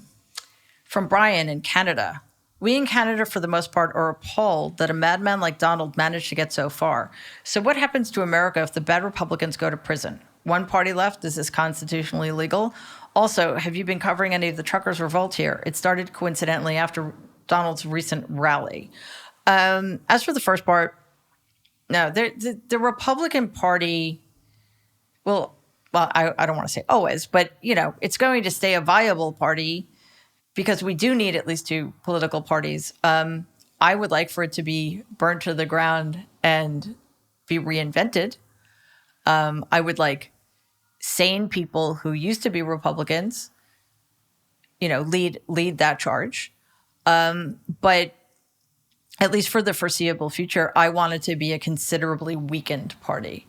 Speaker 1: Brian in Canada. We in Canada, for the most part, are appalled that a madman like Donald managed to get so far. So what happens to America if the bad Republicans go to prison? One party left. Is this constitutionally legal? Also, have you been covering any of the truckers' revolt here? It started coincidentally after Donald's recent rally. As for the first part, no, the Republican Party, well, I don't want to say always, but, it's going to stay a viable party because we do need at least two political parties. I would like for it to be burned to the ground and be reinvented. I would like sane people who used to be Republicans, lead that charge. But at least for the foreseeable future, I want it to be a considerably weakened party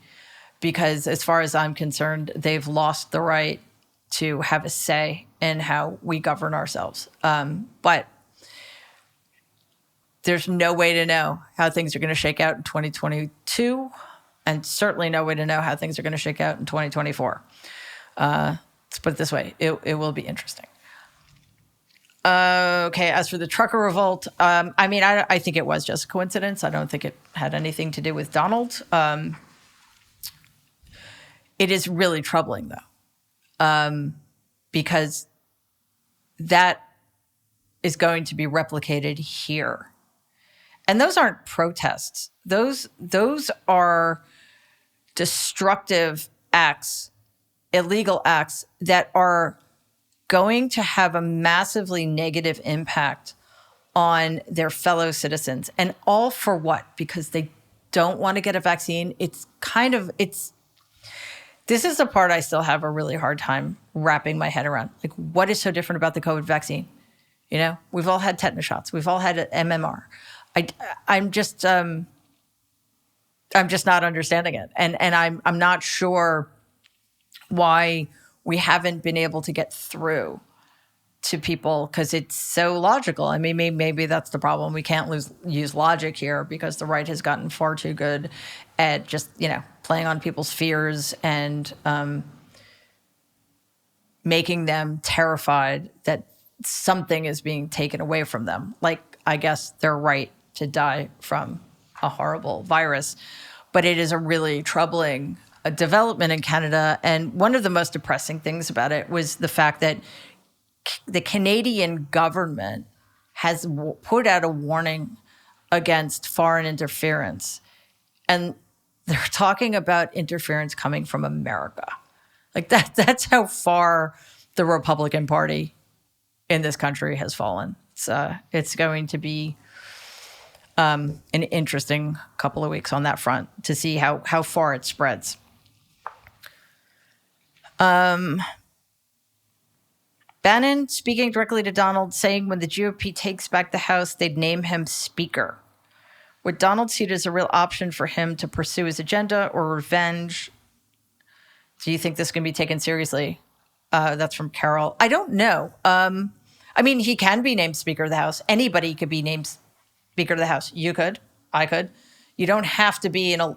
Speaker 1: because as far as I'm concerned, they've lost the right to have a say in how we govern ourselves. But there's no way to know how things are going to shake out in 2022, and certainly no way to know how things are going to shake out in 2024. Let's put it this way. It will be interesting. Okay, as for the trucker revolt, I think it was just a coincidence. I don't think it had anything to do with Donald. It is really troubling, though, because that is going to be replicated here. And those aren't protests. Those are destructive acts, illegal acts that are going to have a massively negative impact on their fellow citizens. And all for what? Because they don't want to get a vaccine. This is the part I still have a really hard time wrapping my head around. Like, what is so different about the COVID vaccine? We've all had tetanus shots. We've all had MMR. I'm just not understanding it. And I'm not sure why we haven't been able to get through to people because it's so logical. I mean, maybe that's the problem. We can't use logic here because the right has gotten far too good at just, playing on people's fears and making them terrified that something is being taken away from them. Like, I guess their right to die from a horrible virus. But it is a really troubling development in Canada. And one of the most depressing things about it was the fact that the Canadian government has put out a warning against foreign interference. And they're talking about interference coming from America. Like that's how far the Republican Party in this country has fallen. It's going to be an interesting couple of weeks on that front to see how far it spreads. Bannon speaking directly to Donald, saying when the GOP takes back the House, they'd name him Speaker. Would Donald see it as a real option for him to pursue his agenda or revenge? Do you think this can be taken seriously? That's from Carol. I don't know. He can be named Speaker of the House. Anybody could be named Speaker of the House. You could. I could. You don't have to be an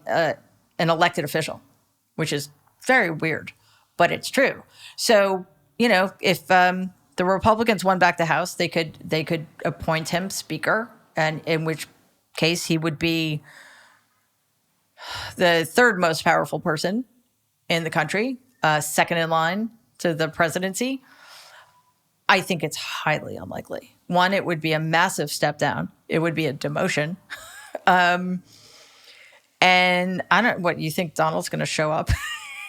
Speaker 1: elected official, which is very weird, but it's true. So, if the Republicans won back the House, they could appoint him Speaker, and in which case he would be the third most powerful person in the country, second in line to the presidency. I think it's highly unlikely. One, it would be a massive step down. It would be a demotion. And what, you think Donald's going to show up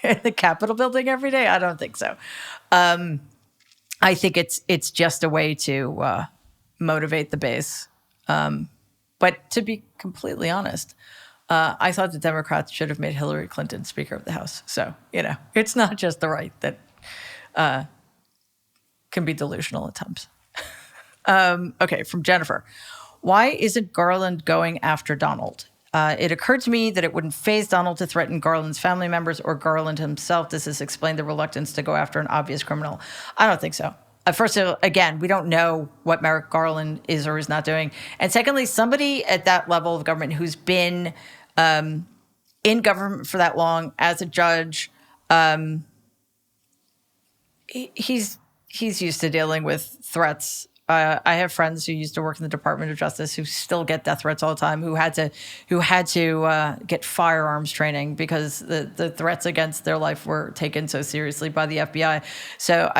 Speaker 1: in the Capitol building every day? I don't think so. I think it's just a way to motivate the base. But to be completely honest, I thought the Democrats should have made Hillary Clinton Speaker of the House. So, it's not just the right that can be delusional at times. Okay, from Jennifer. Why isn't Garland going after Donald? It occurred to me that it wouldn't faze Donald to threaten Garland's family members or Garland himself. Does this explain the reluctance to go after an obvious criminal? I don't think so. First of all, again, we don't know what Merrick Garland is or is not doing. And secondly, somebody at that level of government who's been in government for that long as a judge, he's used to dealing with threats I have friends who used to work in the Department of Justice who still get death threats all the time, who had to get firearms training because the threats against their life were taken so seriously by the FBI. So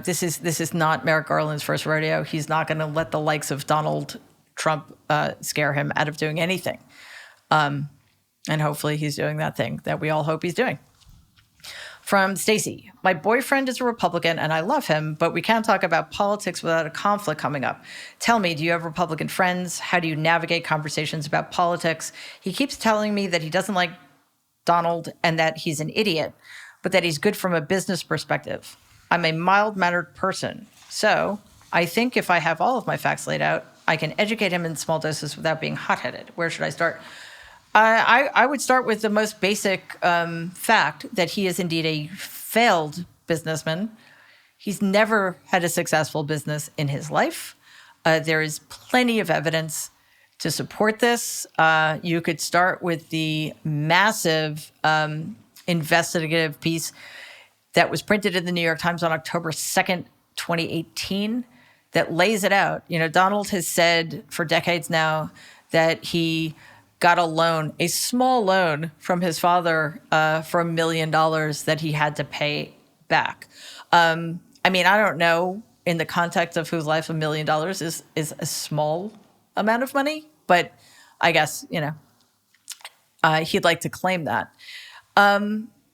Speaker 1: this is not Merrick Garland's first rodeo. He's not going to let the likes of Donald Trump scare him out of doing anything. And hopefully he's doing that thing that we all hope he's doing. From Stacy, my boyfriend is a Republican and I love him, but we can't talk about politics without a conflict coming up. Tell me, do you have Republican friends? How do you navigate conversations about politics? He keeps telling me that he doesn't like Donald and that he's an idiot, but that he's good from a business perspective. I'm a mild-mannered person, so I think if I have all of my facts laid out, I can educate him in small doses without being hot-headed. Where should I start? I would start with the most basic fact that he is indeed a failed businessman. He's never had a successful business in his life. There is plenty of evidence to support this. You could start with the massive investigative piece that was printed in the New York Times on October 2nd, 2018, that lays it out. Donald has said for decades now that he got a loan, a small loan from his father for $1 million that he had to pay back. I don't know in the context of whose life $1 million is a small amount of money, but I guess, he'd like to claim that.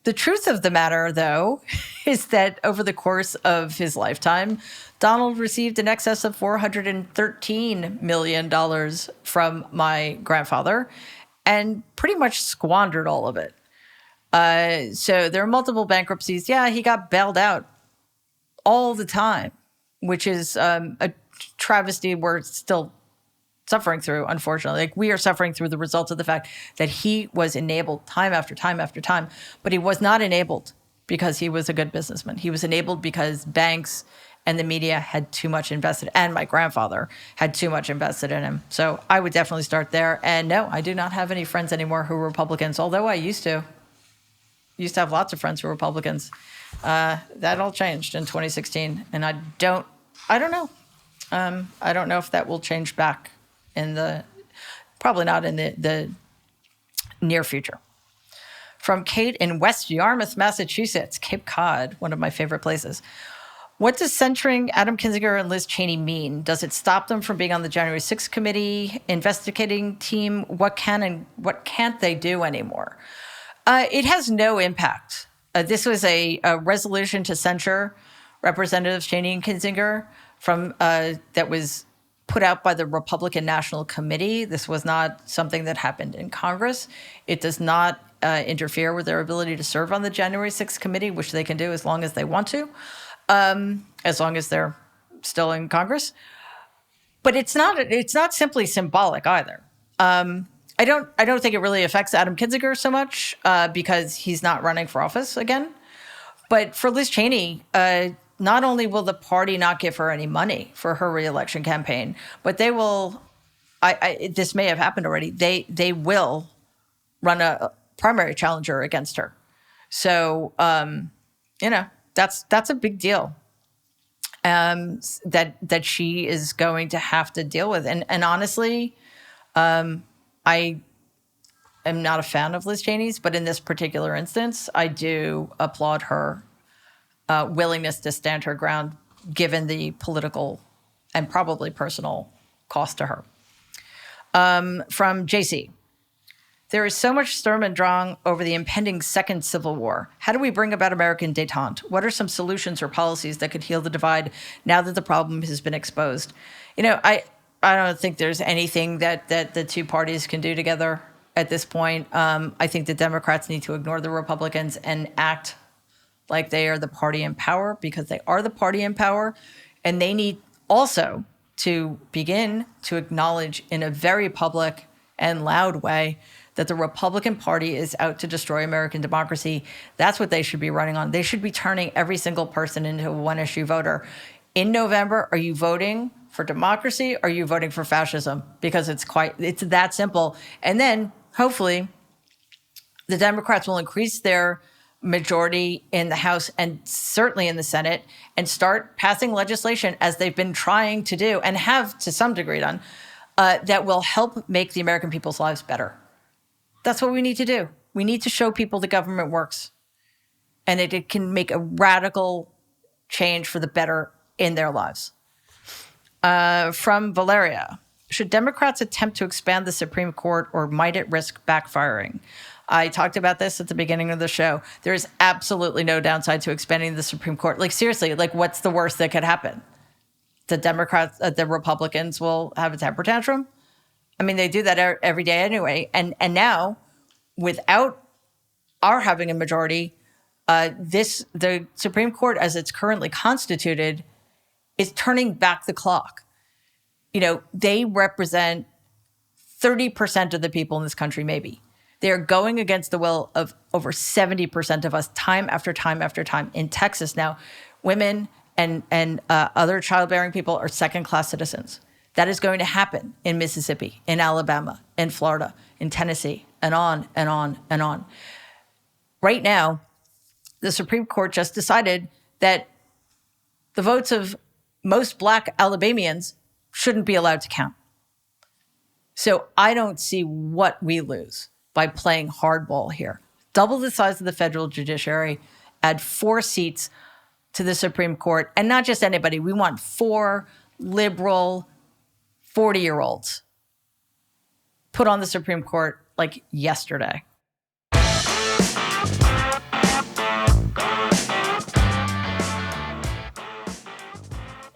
Speaker 1: The truth of the matter, though, is that over the course of his lifetime, Donald received in excess of $413 million from my grandfather and pretty much squandered all of it. So there are multiple bankruptcies. Yeah, he got bailed out all the time, which is a travesty we're still suffering through, unfortunately. Like, we are suffering through the result of the fact that he was enabled time after time after time, but he was not enabled because he was a good businessman. He was enabled because banks and the media had too much invested, and my grandfather had too much invested in him. So I would definitely start there. And no, I do not have any friends anymore who are Republicans, although I used to. Used to have lots of friends who were Republicans. That all changed in 2016, and I don't know. I don't know if that will change back probably not in the near future. From Kate in West Yarmouth, Massachusetts, Cape Cod, one of my favorite places. What does censuring Adam Kinzinger and Liz Cheney mean? Does it stop them from being on the January 6th committee investigating team? What can and what can't they do anymore? It has no impact. This was a resolution to censure Representatives Cheney and Kinzinger that was put out by the Republican National Committee. This was not something that happened in Congress. It does not interfere with their ability to serve on the January 6th committee, which they can do as long as they want to, as long as they're still in Congress. But it's not simply symbolic either. I don't think it really affects Adam Kinzinger so much because he's not running for office again. But for Liz Cheney, not only will the party not give her any money for her reelection campaign, but they will. This may have happened already. They will run a primary challenger against her. So that's a big deal. That she is going to have to deal with, and honestly, I am not a fan of Liz Cheney's, but in this particular instance, I do applaud her willingness to stand her ground, given the political and probably personal cost to her. From JC, there is so much Sturm und Drang over the impending second Civil War. How do we bring about American détente? What are some solutions or policies that could heal the divide now that the problem has been exposed? I don't think there's anything that the two parties can do together at this point. I think the Democrats need to ignore the Republicans and act like they are the party in power, because they are the party in power. And they need also to begin to acknowledge in a very public and loud way that the Republican Party is out to destroy American democracy. That's what they should be running on. They should be turning every single person into a one-issue voter. In November, are you voting for democracy? Or are you voting for fascism? Because it's that simple. And then hopefully the Democrats will increase their majority in the House and certainly in the Senate and start passing legislation, as they've been trying to do and have to some degree done, that will help make the American people's lives better. That's what we need to do. We need to show people the government works and that it can make a radical change for the better in their lives. From Valeria, should Democrats attempt to expand the Supreme Court, or might it risk backfiring? I talked about this at the beginning of the show. There is absolutely no downside to expanding the Supreme Court. Like, seriously, like, what's the worst that could happen? The Republicans will have a temper tantrum. I mean, they do that every day anyway. And now, without our having a majority, the Supreme Court, as it's currently constituted, is turning back the clock. You know, they represent 30% of the people in this country, maybe. They are going against the will of over 70% of us time after time after time. In Texas now, women and other childbearing people are second-class citizens. That is going to happen in Mississippi, in Alabama, in Florida, in Tennessee, and on and on and on. Right now, the Supreme Court just decided that the votes of most Black Alabamians shouldn't be allowed to count. So I don't see what we lose by playing hardball here. Double the size of the federal judiciary, add 4 seats to the Supreme Court, and not just anybody. We want 4 liberal 40-year-olds put on the Supreme Court like yesterday.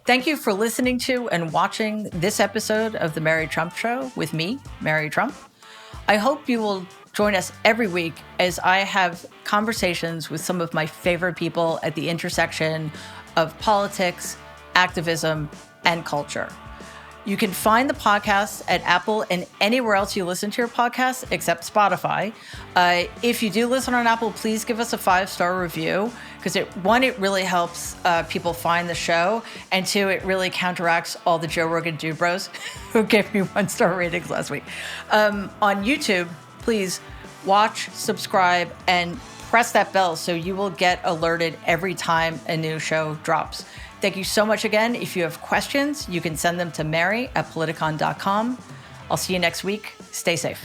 Speaker 1: Thank you for listening to and watching this episode of The Mary Trump Show with me, Mary Trump. I hope you will join us every week as I have conversations with some of my favorite people at the intersection of politics, activism, and culture. You can find the podcast at Apple and anywhere else you listen to your podcasts except Spotify. If you do listen on Apple, please give us a 5-star review because it really helps people find the show, and 2, it really counteracts all the Joe Rogan dude bros who gave me 1-star ratings last week. On YouTube, please watch, subscribe, and press that bell so you will get alerted every time a new show drops. Thank you so much again. If you have questions, you can send them to Mary@politicon.com. I'll see you next week. Stay safe.